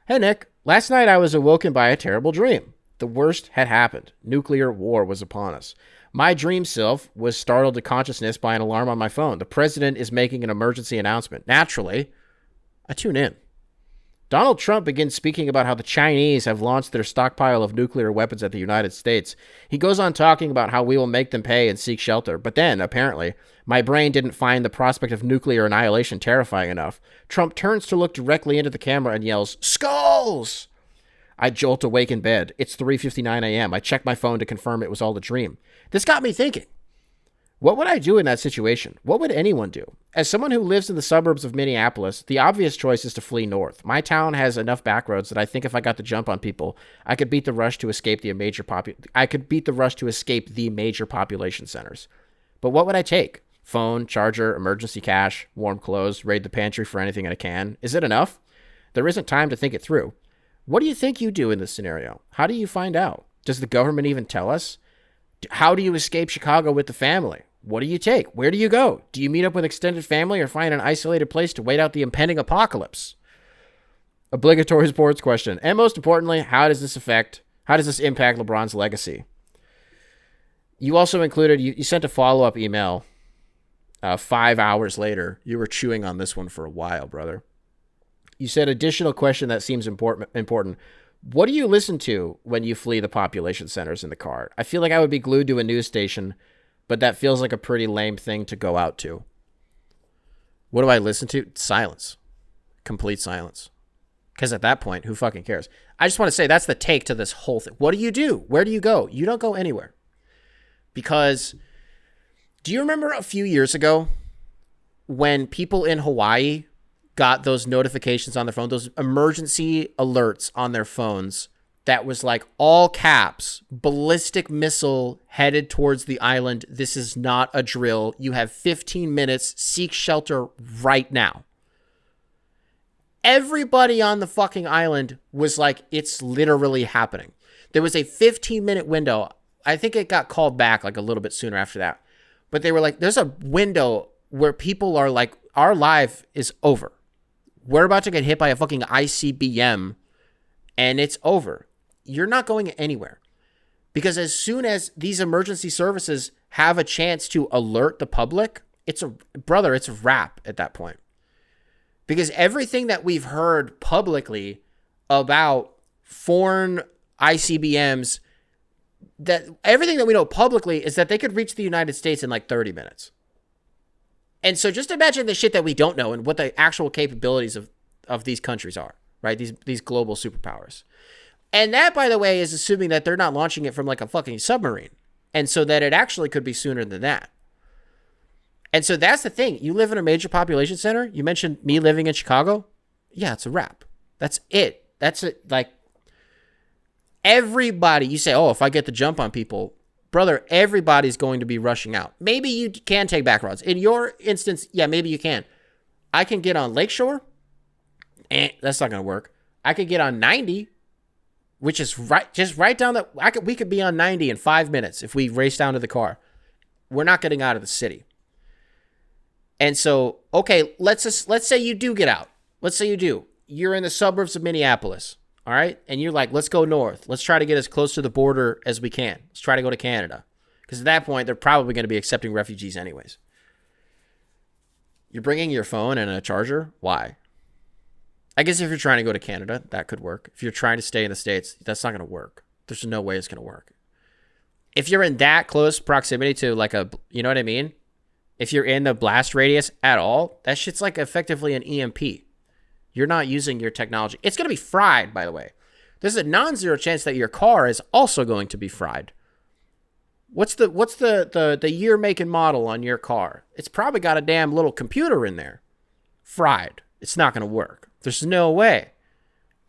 Hey, Nick. Last night I was awoken by a terrible dream. The worst had happened. Nuclear war was upon us. My dream self was startled to consciousness by an alarm on my phone. The president is making an emergency announcement. Naturally, I tune in. Donald Trump begins speaking about how the Chinese have launched their stockpile of nuclear weapons at the United States. He goes on talking about how we will make them pay and seek shelter. But then, apparently, my brain didn't find the prospect of nuclear annihilation terrifying enough. Trump turns to look directly into the camera and yells, "Skulls!" I jolt awake in bed. It's 3:59 a.m. I check my phone to confirm it was all a dream. This got me thinking. What would I do in that situation? What would anyone do? As someone who lives in the suburbs of Minneapolis, the obvious choice is to flee north. My town has enough backroads that I think if I got the jump on people, I could beat the rush to escape the major population centers. But what would I take? Phone, charger, emergency cash, warm clothes, raid the pantry for anything I can. Is it enough? There isn't time to think it through. What do you think you do in this scenario? How do you find out? Does the government even tell us? How do you escape Chicago with the family? What do you take? Where do you go? Do you meet up with extended family or find an isolated place to wait out the impending apocalypse? Obligatory sports question. And most importantly, how does this impact LeBron's legacy? You also included, you sent a follow-up email 5 hours later. You were chewing on this one for a while, brother. You said additional question that seems important. What do you listen to when you flee the population centers in the car? I feel like I would be glued to a news station, but that feels like a pretty lame thing to go out to. What do I listen to? Silence. Complete silence. Because at that point, who fucking cares? I just want to say that's the take to this whole thing. What do you do? Where do you go? You don't go anywhere. Because do you remember a few years ago when people in Hawaii got those notifications on their phone, those emergency alerts on their phones that was like all caps, ballistic missile headed towards the island. This is not a drill. You have 15 minutes. Seek shelter right now. Everybody on the fucking island was like, it's literally happening. There was a 15-minute window. I think it got called back like a little bit sooner after that. But they were like, there's a window where people are like, our life is over. We're about to get hit by a fucking ICBM and it's over. You're not going anywhere. Because as soon as these emergency services have a chance to alert the public, it's a wrap at that point. Because everything that we've heard publicly about foreign ICBMs, that everything that we know publicly is that they could reach the United States in like 30 minutes. And so just imagine the shit that we don't know and what the actual capabilities of these countries are, right? These global superpowers. And that, by the way, is assuming that they're not launching it from like a fucking submarine. And so that it actually could be sooner than that. And so that's the thing. You live in a major population center. You mentioned me living in Chicago. Yeah, it's a wrap. That's it. That's it. Like, everybody, you say, oh, if I get the jump on people, brother, everybody's going to be rushing out. Maybe you can take back roads. In your instance, yeah, maybe you can. I can get on Lakeshore. That's not going to work. I could get on 90, which is right down that. We could be on 90 in 5 minutes if we race down to the car. We're not getting out of the city. And so, okay, let's say you do get out. Let's say you do. You're in the suburbs of Minneapolis, all right? And you're like, let's go north. Let's try to get as close to the border as we can. Let's try to go to Canada. Because at that point, they're probably going to be accepting refugees anyways. You're bringing your phone and a charger? Why? I guess if you're trying to go to Canada, that could work. If you're trying to stay in the States, that's not going to work. There's no way it's going to work. If you're in that close proximity to like you know what I mean? If you're in the blast radius at all, that shit's like effectively an EMP. You're not using your technology. It's going to be fried, by the way. There's a non-zero chance that your car is also going to be fried. What's the year, make, and model on your car? It's probably got a damn little computer in there. Fried. It's not going to work. There's no way.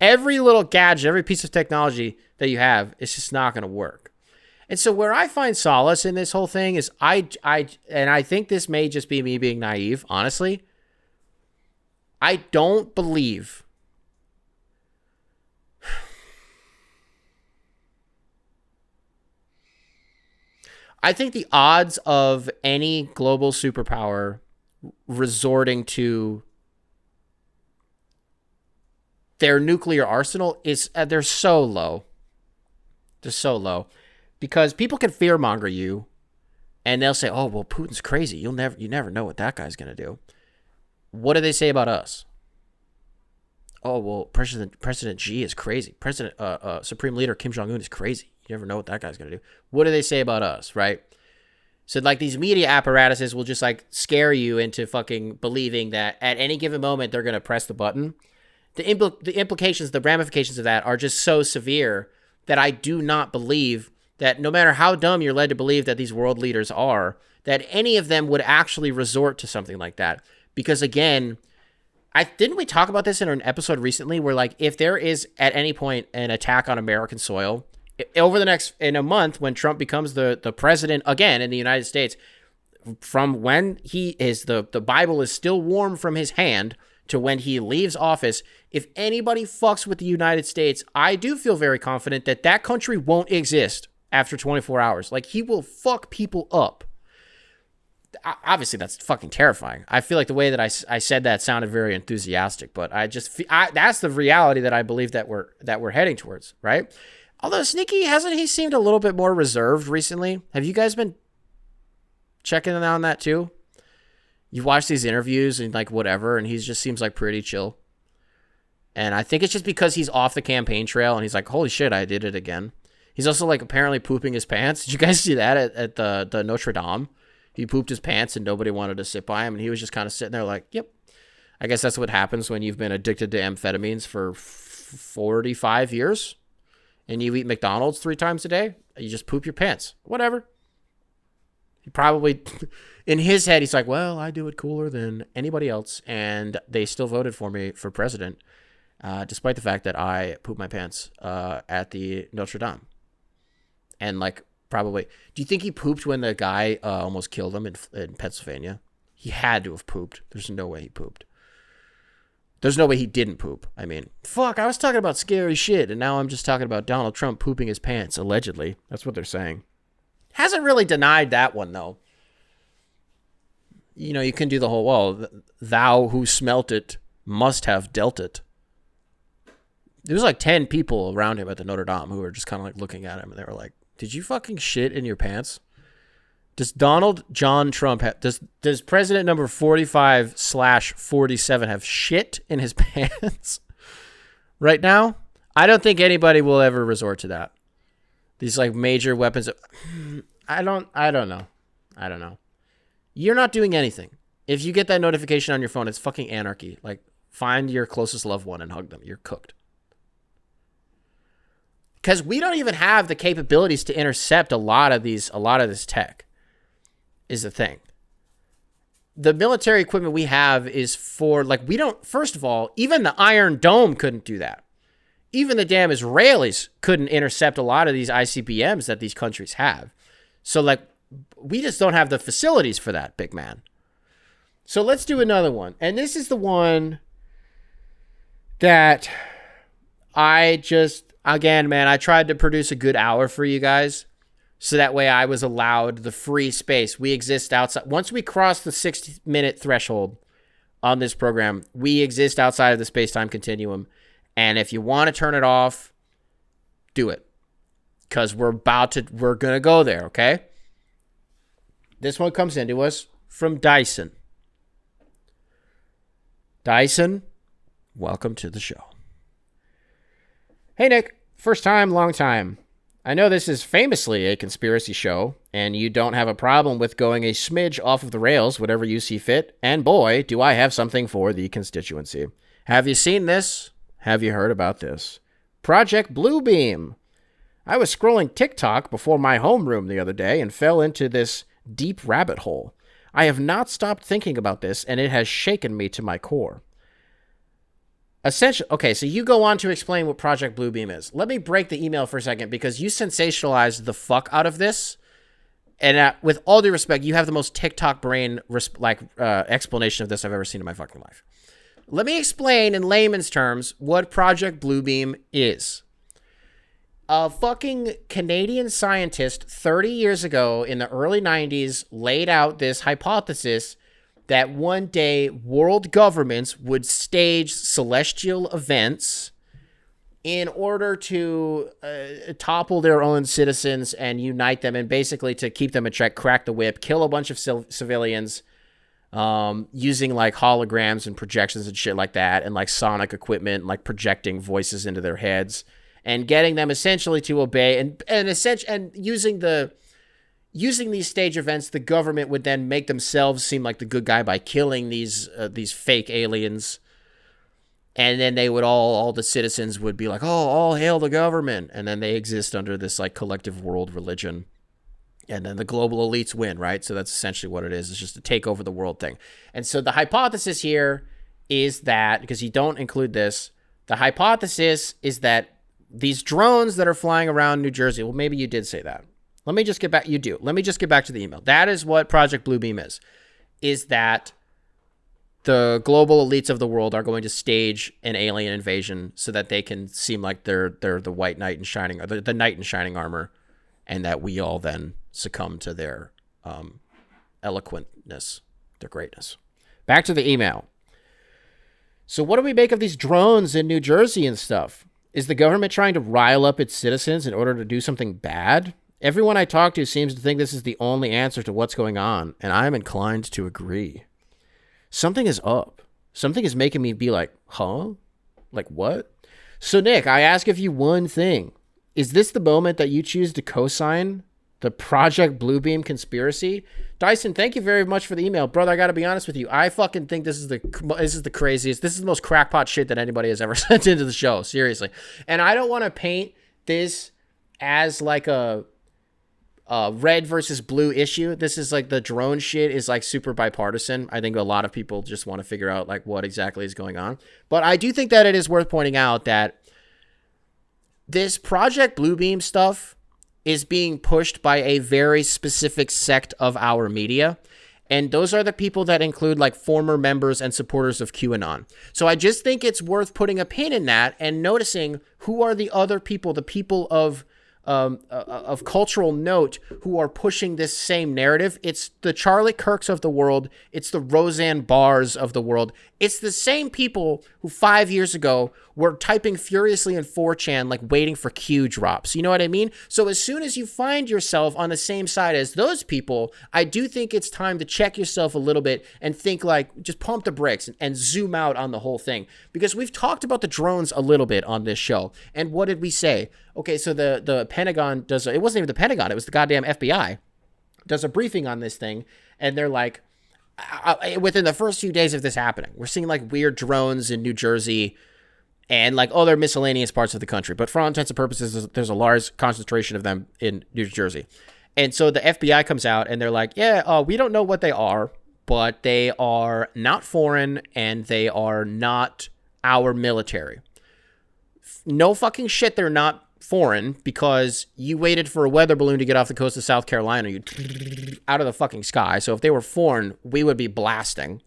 Every little gadget, every piece of technology that you have, it's just not going to work. And so where I find solace in this whole thing is and I think this may just be me being naive, honestly. I don't believe I think the odds of any global superpower resorting to their nuclear arsenal is they're so low. They're so low. Because people can fearmonger you, and they'll say, "Oh, well, Putin's crazy. You never know what that guy's gonna do." What do they say about us? Oh, well, President Xi is crazy. Supreme Leader Kim Jong-un is crazy. You never know what that guy's gonna do. What do they say about us, right? So like these media apparatuses will just like scare you into fucking believing that at any given moment they're gonna press the button. The implications, the ramifications of that are just so severe that I do not believe that no matter how dumb you're led to believe that these world leaders are, that any of them would actually resort to something like that. Because again, didn't we talk about this in an episode recently where like if there is at any point an attack on American soil, in a month when Trump becomes the president again in the United States, from when the Bible is still warm from his hand to when he leaves office, if anybody fucks with the United States, I do feel very confident that that country won't exist after 24 hours. Like, he will fuck people up. Obviously, that's fucking terrifying. I feel like the way that I said that sounded very enthusiastic, but that's the reality that I believe that we're heading towards, right? Although Sneaky, hasn't he seemed a little bit more reserved recently? Have you guys been checking on that too? You watch these interviews and like whatever, and he just seems like pretty chill. And I think it's just because he's off the campaign trail and he's like, holy shit, I did it again. He's also like apparently pooping his pants. Did you guys see that at the Notre Dame? He pooped his pants and nobody wanted to sit by him. And he was just kind of sitting there like, yep. I guess that's what happens when you've been addicted to amphetamines for 45 years and you eat McDonald's 3 times a day. You just poop your pants. Whatever. He probably, in his head, he's like, well, I do it cooler than anybody else. And they still voted for me for president, despite the fact that I pooped my pants at the Notre Dame. And like, probably, do you think he pooped when the guy almost killed him in Pennsylvania? He had to have pooped. There's no way he pooped. There's no way he didn't poop. I mean, fuck, I was talking about scary shit, and now I'm just talking about Donald Trump pooping his pants, allegedly. That's what they're saying. Hasn't really denied that one, though. You know, you can do the whole, well, thou who smelt it must have dealt it. There was like 10 people around him at the Notre Dame who were just kind of like looking at him, and they were like, did you fucking shit in your pants? Does Donald John Trump does President number 45/47 have shit in his pants right now? I don't think anybody will ever resort to that. These like major weapons. I don't know. You're not doing anything. If you get that notification on your phone, it's fucking anarchy. Like, find your closest loved one and hug them. You're cooked. Because we don't even have the capabilities to intercept a lot of this tech, is the thing. The military equipment we have is for, like, we don't, first of all, even the Iron Dome couldn't do that. Even the damn Israelis couldn't intercept a lot of these ICBMs that these countries have. So, like, we just don't have the facilities for that, big man. So let's do another one. And this is the one that I tried to produce a good hour for you guys. So that way I was allowed the free space. We exist outside. Once we cross the 60-minute threshold on this program, we exist outside of the space-time continuum. And if you want to turn it off, do it. Because we're going to go there, okay? This one comes into us from Dyson. Dyson, welcome to the show. Hey, Nick. First time, long time. I know this is famously a conspiracy show, and you don't have a problem with going a smidge off of the rails, whatever you see fit. And boy, do I have something for the constituency. Have you seen this? Have you heard about this? Project Bluebeam. I was scrolling TikTok before my homeroom the other day and fell into this deep rabbit hole. I have not stopped thinking about this, and it has shaken me to my core. Essentially, okay, so you go on to explain what Project Bluebeam is. Let me break the email for a second because you sensationalized the fuck out of this. And with all due respect, you have the most TikTok brain explanation of this I've ever seen in my fucking life. Let me explain in layman's terms what Project Bluebeam is. A fucking Canadian scientist 30 years ago in the early 90s laid out this hypothesis that one day world governments would stage celestial events in order to topple their own citizens and unite them, and basically to keep them in check, crack the whip, kill a bunch of civilians, using like holograms and projections and shit like that, and like sonic equipment, like projecting voices into their heads, and getting them essentially to obey, and using these stage events, the government would then make themselves seem like the good guy by killing these fake aliens, and then they would all the citizens would be like, oh, all hail the government, and then they exist under this like collective world religion. And then the global elites win, right? So that's essentially what it is. It's just a take over the world thing. And so the hypothesis here is that, because you don't include this, the hypothesis is that these drones that are flying around New Jersey, well, maybe you did say that. Let me just get back. You do. Let me just get back to the email. That is what Project Bluebeam is that the global elites of the world are going to stage an alien invasion so that they can seem like they're the white knight in shining, or the knight in shining armor, and that we all then succumb to their eloquentness, their greatness. Back to the email. So what do we make of these drones in New Jersey and stuff? Is the government trying to rile up its citizens in order to do something bad? Everyone I talk to seems to think this is the only answer to what's going on, and I'm inclined to agree. Something is up. Something is making me be like, huh? Like what? So Nick, I ask of you one thing. Is this the moment that you choose to co-sign the Project Bluebeam conspiracy? Dyson, thank you very much for the email. Brother, I got to be honest with you. I fucking think this is the craziest. This is the most crackpot shit that anybody has ever sent into the show. Seriously. And I don't want to paint this as like a red versus blue issue. This is like the drone shit is like super bipartisan. I think a lot of people just want to figure out like what exactly is going on. But I do think that it is worth pointing out that this Project Bluebeam stuff is being pushed by a very specific sect of our media. And those are the people that include like former members and supporters of QAnon. So I just think it's worth putting a pin in that and noticing who are the other people, the people of cultural note who are pushing this same narrative. It's the Charlie Kirks of the world. It's the Roseanne Barrs of the world. It's the same people who 5 years ago were typing furiously in 4chan, like waiting for Q drops. You know what I mean? So as soon as you find yourself on the same side as those people, I do think it's time to check yourself a little bit and think like, just pump the brakes and zoom out on the whole thing. Because we've talked about the drones a little bit on this show. And what did we say? Okay, so the Pentagon does, it wasn't even the Pentagon, it was the goddamn FBI, does a briefing on this thing. And they're like, within the first few days of this happening, we're seeing like weird drones in New Jersey and like other miscellaneous parts of the country. But for all intents and purposes, there's a large concentration of them in New Jersey. And so the FBI comes out and they're like, yeah, we don't know what they are, but they are not foreign and they are not our military. No fucking shit, they're not foreign, because you waited for a weather balloon to get off the coast of South Carolina, you out of the fucking sky. So if they were foreign, we would be blasting,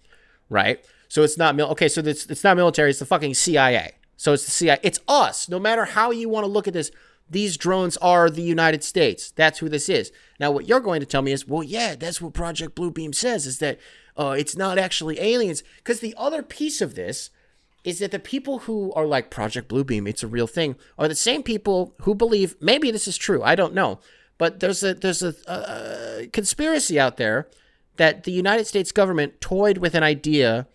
right? So it's not okay. So it's not military. It's the fucking CIA. So it's the CIA. It's us. No matter how you want to look at this, these drones are the United States. That's who this is. Now, what you're going to tell me is, well, yeah, that's what Project Bluebeam says, is that it's not actually aliens. Because the other piece of this is that the people who are like Project Bluebeam, it's a real thing, are the same people who believe, maybe this is true, I don't know, but there's a conspiracy out there that the United States government toyed with an idea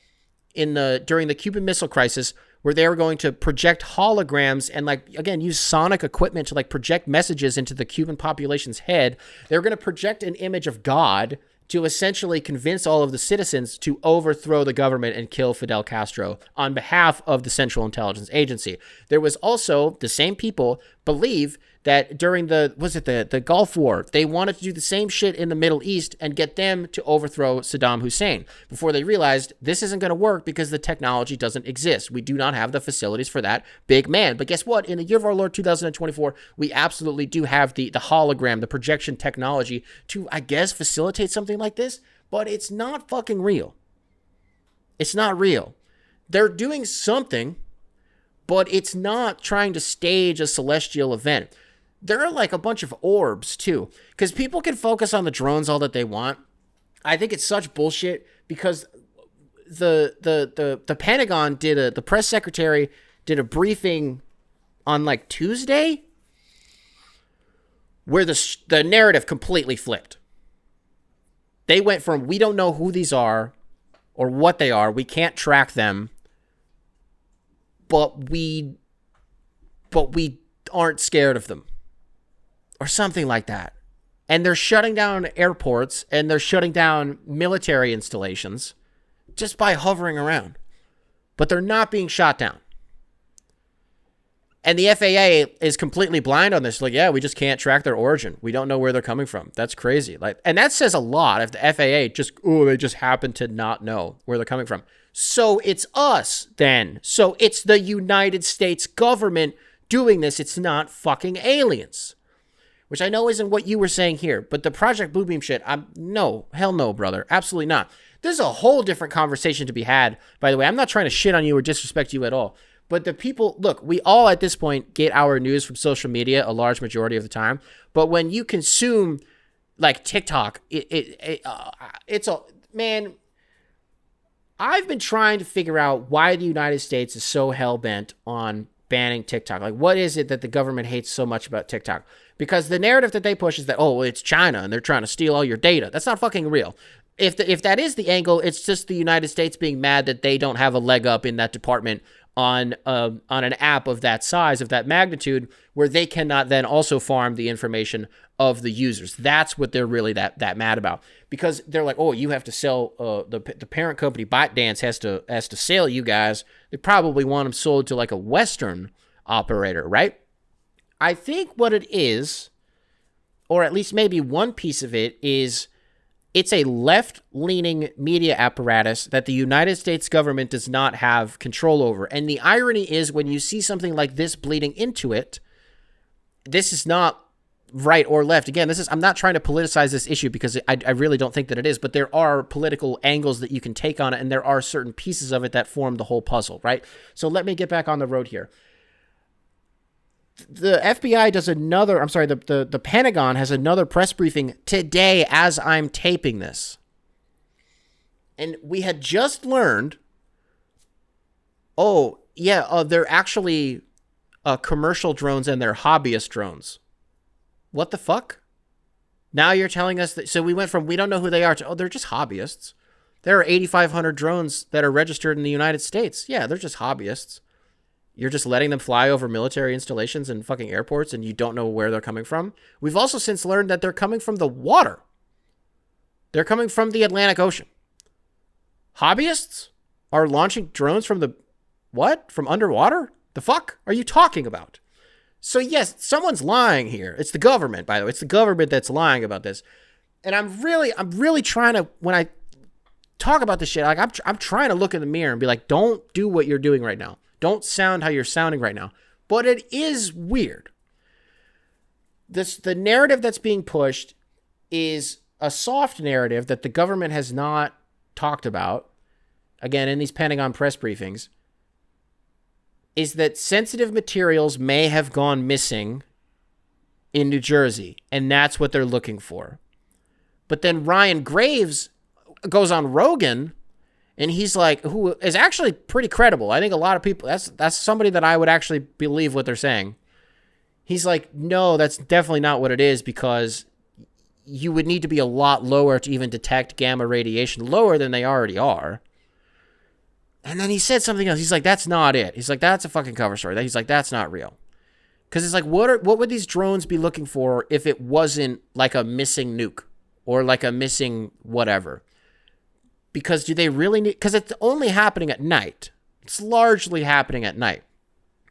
during the Cuban Missile Crisis, where they were going to project holograms and, like, again, use sonic equipment to like project messages into the Cuban population's head. They were going to project an image of God to essentially convince all of the citizens to overthrow the government and kill Fidel Castro on behalf of the Central Intelligence Agency. There was also, the same people believe that during the Gulf War, they wanted to do the same shit in the Middle East and get them to overthrow Saddam Hussein, before they realized this isn't going to work because the technology doesn't exist. We do not have the facilities for that big man. But guess what? In the year of our Lord 2024, we absolutely do have the hologram, the projection technology to, I guess, facilitate something like this, but it's not fucking real. It's not real. They're doing something, but it's not trying to stage a celestial event. There are like a bunch of orbs too, because people can focus on the drones all that they want. I think it's such bullshit, because the Pentagon the press secretary did a briefing on like Tuesday where the narrative completely flipped. They went from, we don't know who these are or what they are, we can't track them, but we aren't scared of them, or something like that. And they're shutting down airports and they're shutting down military installations just by hovering around. But they're not being shot down. And the FAA is completely blind on this. Like, yeah, we just can't track their origin. We don't know where they're coming from. That's crazy. Like, and that says a lot if the FAA they just happen to not know where they're coming from. So it's us then. So it's the United States government doing this. It's not fucking aliens. Which I know isn't what you were saying here. But the Project Bluebeam shit, no, hell no, brother. Absolutely not. There's a whole different conversation to be had. By the way, I'm not trying to shit on you or disrespect you at all. But the people, look, we all at this point get our news from social media a large majority of the time. But when you consume like TikTok, it's a, man, I've been trying to figure out why the United States is so hell-bent on banning TikTok. Like, what is it that the government hates so much about TikTok? Because the narrative that they push is that, oh, it's China and they're trying to steal all your data. That's not fucking real. If that is the angle, it's just the United States being mad that they don't have a leg up in that department on an app of that size, of that magnitude, where they cannot then also farm the information of the users. That's what they're really that mad about, because they're like, oh, you have to sell the parent company ByteDance has to sell you guys. They probably want them sold to like a Western operator, right? I think what it is, or at least maybe one piece of it, is it's a left-leaning media apparatus that the United States government does not have control over. And the irony is, when you see something like this bleeding into it, this is not right or left. Again, I'm not trying to politicize this issue, because I really don't think that it is, but there are political angles that you can take on it, and there are certain pieces of it that form the whole puzzle, right? So let me get back on the road here. The FBI does the Pentagon has another press briefing today as I'm taping this. And we had just learned, Yeah, they're actually commercial drones and they're hobbyist drones. What the fuck? Now you're telling us that... So we went from we don't know who they are to, oh, they're just hobbyists. There are 8,500 drones that are registered in the United States. Yeah, they're just hobbyists. You're just letting them fly over military installations and fucking airports and you don't know where they're coming from. We've also since learned that they're coming from the water. They're coming from the Atlantic Ocean. Hobbyists are launching drones from the... What? From underwater? The fuck are you talking about? So yes, someone's lying here. It's the government, by the way. It's the government that's lying about this. And I'm really trying to, when I talk about this shit, like I'm trying to look in the mirror and be like, don't do what you're doing right now. Don't sound how you're sounding right now. But it is weird. The narrative that's being pushed is a soft narrative that the government has not talked about, again, in these Pentagon press briefings, is that sensitive materials may have gone missing in New Jersey, and that's what they're looking for. But then Ryan Graves goes on Rogan, and he's like, who is actually pretty credible. I think a lot of people, that's somebody that I would actually believe what they're saying. He's like, no, that's definitely not what it is, because you would need to be a lot lower to even detect gamma radiation, lower than they already are. And then he said something else. He's like, that's not it. He's like, that's a fucking cover story. He's like, that's not real. Because it's like, what would these drones be looking for if it wasn't like a missing nuke or like a missing whatever? Because do they really need... Because it's only happening at night. It's largely happening at night.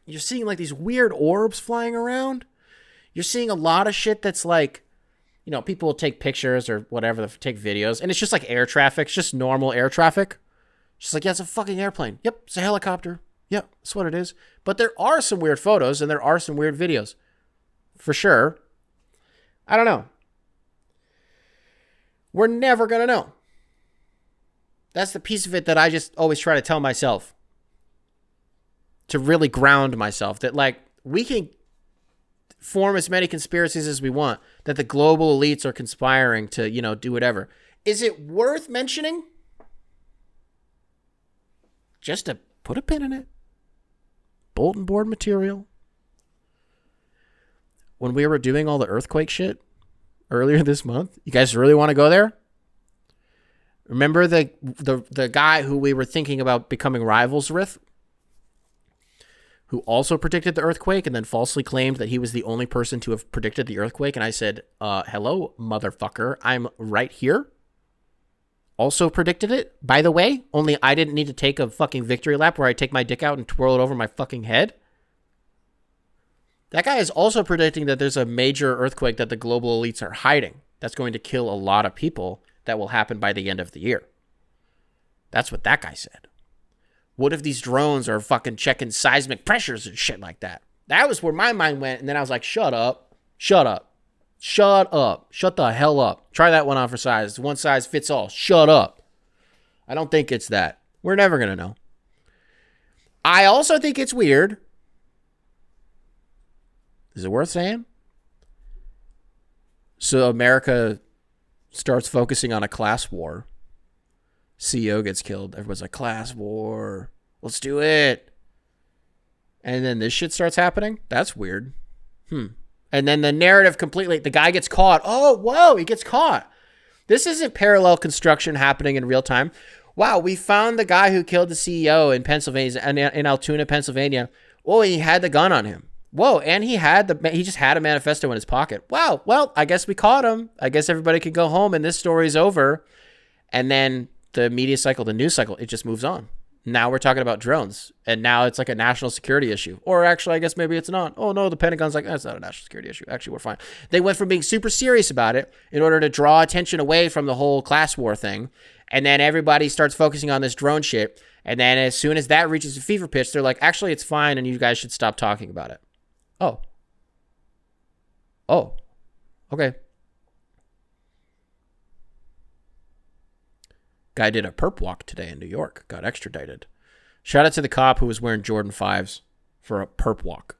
You're seeing like these weird orbs flying around. You're seeing a lot of shit that's like, you know, people will take pictures or whatever, take videos. And it's just like air traffic. It's just normal air traffic. She's like, yeah, it's a fucking airplane. Yep, it's a helicopter. Yep, that's what it is. But there are some weird photos and there are some weird videos. For sure. I don't know. We're never going to know. That's the piece of it that I just always try to tell myself. To really ground myself. That, like, we can form as many conspiracies as we want. That the global elites are conspiring to, you know, do whatever. Is it worth mentioning? Just to put a pin in it. Bulletin board material. When we were doing all the earthquake shit earlier this month, you guys really want to go there? Remember the guy who we were thinking about becoming rivals with? Who also predicted the earthquake and then falsely claimed that he was the only person to have predicted the earthquake. And I said, hello, motherfucker. I'm right here. Also predicted it, by the way, only I didn't need to take a fucking victory lap where I take my dick out and twirl it over my fucking head. That guy is also predicting that there's a major earthquake that the global elites are hiding. That's going to kill a lot of people that will happen by the end of the year. That's what that guy said. What if these drones are fucking checking seismic pressures and shit like that? That was where my mind went, and then I was like, shut up. Shut up. Shut up. Shut the hell up. Try that one on for size. One size fits all. Shut up. I don't think it's that. We're never going to know. I also think it's weird. Is it worth saying? So America starts focusing on a class war. CEO gets killed. Everyone's like, class war. Let's do it. And then this shit starts happening? That's weird. And then the narrative completely, the guy gets caught. Oh, whoa, he gets caught. This isn't parallel construction happening in real time. Wow, we found the guy who killed the CEO in Pennsylvania, in Altoona, Pennsylvania. Oh, he had the gun on him. Whoa, and he just had a manifesto in his pocket. Wow, well, I guess we caught him. I guess everybody can go home and this story's over. And then the media cycle, the news cycle, it just moves on. Now we're talking about drones, and now it's like a national security issue. Or actually, I guess maybe it's not. Oh, no, the Pentagon's like, that's not a national security issue. Actually, we're fine. They went from being super serious about it in order to draw attention away from the whole class war thing, and then everybody starts focusing on this drone shit, and then as soon as that reaches a fever pitch, they're like, actually, it's fine, and you guys should stop talking about it. Oh. Okay. Guy did a perp walk today in New York. Got extradited. Shout out to the cop who was wearing Jordan 5s for a perp walk.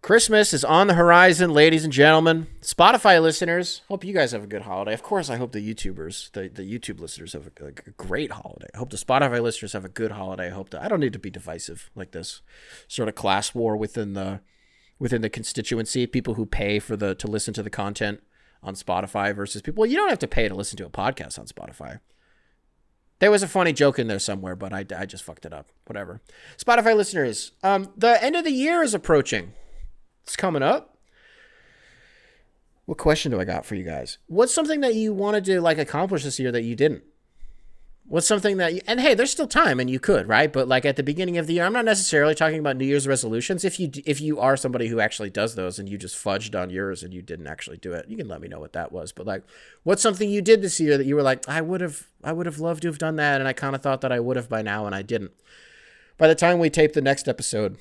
Christmas is on the horizon, ladies and gentlemen. Spotify listeners, hope you guys have a good holiday. Of course, I hope the YouTubers, the YouTube listeners have a great holiday. I hope the Spotify listeners have a good holiday. I don't need to be divisive like this sort of class war within the constituency. People who pay to listen to the content on Spotify versus people. Well, you don't have to pay to listen to a podcast on Spotify. There was a funny joke in there somewhere, but I just fucked it up. Whatever. Spotify listeners, the end of the year is approaching. It's coming up. What question do I got for you guys? What's something that you wanted to accomplish this year that you didn't? What's something that and hey, there's still time and you could, right? But at the beginning of the year, I'm not necessarily talking about New Year's resolutions. If you are somebody who actually does those and you just fudged on yours and you didn't actually do it, you can let me know what that was. But what's something you did this year that you were like, I would have loved to have done that, and I kind of thought that I would have by now and I didn't. By the time we tape the next episode,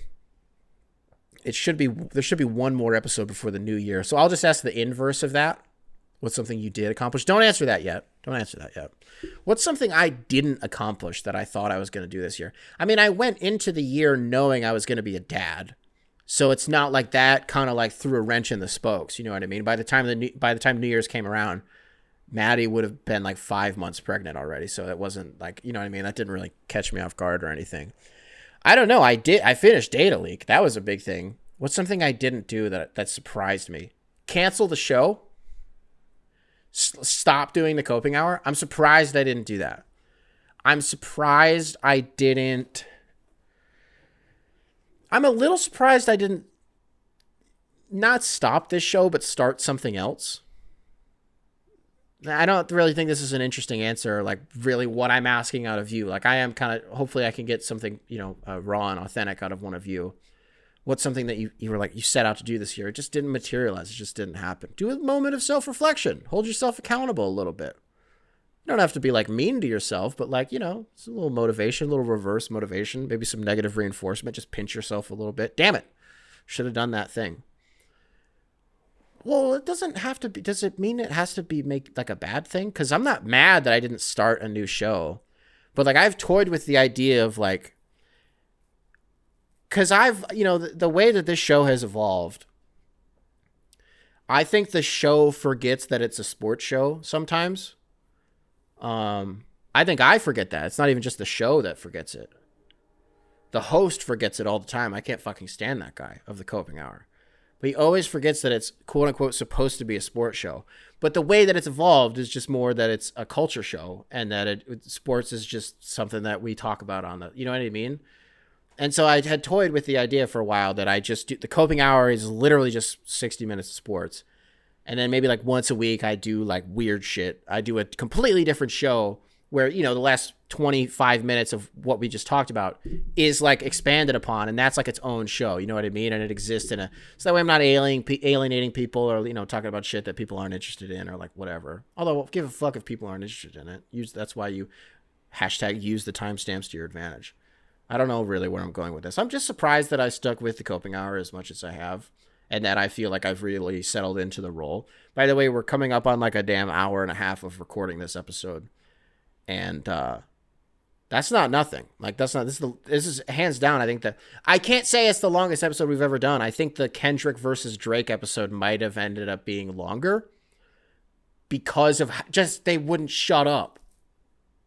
there should be one more episode before the new year. So I'll just ask the inverse of that. What's something you did accomplish? Don't answer that yet. What's something I didn't accomplish that I thought I was going to do this year? I mean, I went into the year knowing I was going to be a dad. So it's not like that kind of threw a wrench in the spokes. You know what I mean? By the time New Year's came around, Maddie would have been 5 months pregnant already. So it wasn't you know what I mean? That didn't really catch me off guard or anything. I don't know. I finished Data Leak. That was a big thing. What's something I didn't do that surprised me? Cancel the show. Stop doing the coping hour. I'm surprised I didn't do that. I'm surprised I didn't. I'm a little surprised I didn't not stop this show, but start something else. I don't really think this is an interesting answer, really what I'm asking out of you. I am kind of, hopefully I can get something, raw and authentic out of one of you. What's something that you were you set out to do this year? It just didn't materialize. It just didn't happen. Do a moment of self-reflection. Hold yourself accountable a little bit. You don't have to be mean to yourself, but it's a little motivation, a little reverse motivation, maybe some negative reinforcement. Just pinch yourself a little bit. Damn it. Should have done that thing. Well, it doesn't have to be. Does it mean it has to be a bad thing? Because I'm not mad that I didn't start a new show, but I've toyed with the idea of because I've, the way that this show has evolved, I think the show forgets that it's a sports show sometimes. I think I forget that. It's not even just the show that forgets it. The host forgets it all the time. I can't fucking stand that guy of the coping hour. But he always forgets that it's quote unquote supposed to be a sports show. But the way that it's evolved is just more that it's a culture show and that sports is just something that we talk about on the, you know what I mean? And so I had toyed with the idea for a while that I just do the coping hour is literally just 60 minutes of sports. And then maybe once a week I do weird shit. I do a completely different show where, the last 25 minutes of what we just talked about is expanded upon. And that's its own show. You know what I mean? And it exists so that way I'm not alienating people or, talking about shit that people aren't interested in or whatever. Although I'll give a fuck if people aren't interested in it. That's why you #use the timestamps to your advantage. I don't know really where I'm going with this. I'm just surprised that I stuck with the coping hour as much as I have and that I feel I've really settled into the role. By the way, we're coming up on a damn hour and a half of recording this episode. And that's not nothing. This is hands down. I think that I can't say it's the longest episode we've ever done. I think the Kendrick versus Drake episode might have ended up being longer because of just they wouldn't shut up.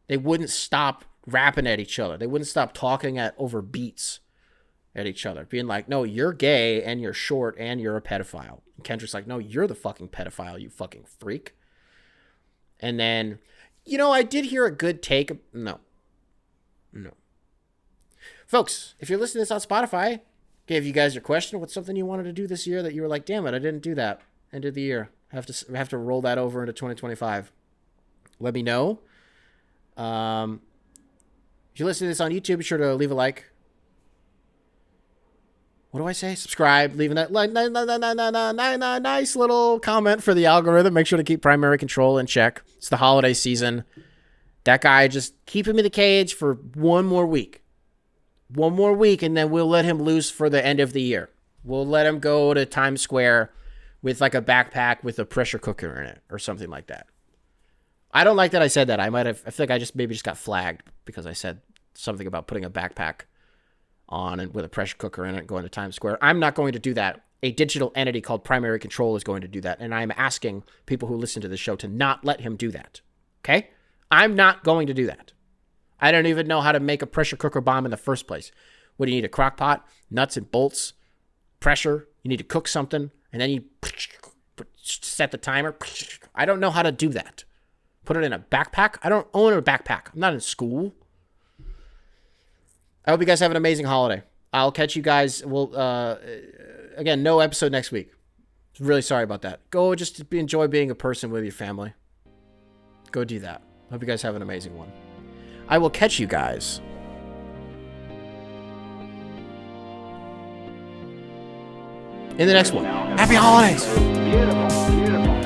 They wouldn't stop rapping at each other. They wouldn't stop talking over beats at each other, being no, you're gay and you're short and you're a pedophile. And Kendrick's no, you're the fucking pedophile, you fucking freak. And then, I did hear a good take. No. Folks, if you're listening to this on Spotify, gave you guys your question. What's something you wanted to do this year that you were damn it, I didn't do that. End of the year. I have to roll that over into 2025. Let me know. If you listen to this on YouTube, be sure to leave a like. What do I say? Subscribe, leaving that nice little comment for the algorithm. Make sure to keep primary control in check. It's the holiday season. That guy, just keep him in the cage for one more week. One more week, and then we'll let him loose for the end of the year. We'll let him go to Times Square with a backpack with a pressure cooker in it or something like that. I don't like that I said that. I feel I just got flagged because I said something about putting a backpack on and with a pressure cooker in it going to Times Square. I'm not going to do that. a digital entity called Primary Control is going to do that. And I'm asking people who listen to the show to not let him do that. Okay? I'm not going to do that. I don't even know how to make a pressure cooker bomb in the first place. What do you need? A crock pot, nuts and bolts, pressure. You need to cook something, and then you set the timer. I don't know how to do that. Put it in a backpack. I don't own a backpack. I'm not in school. I hope you guys have an amazing holiday. I'll catch you guys. Again, no episode next week. Really sorry about that. Go just enjoy being a person with your family. Go do that. Hope you guys have an amazing one. I will catch you guys in the next one. Happy holidays. Beautiful, beautiful.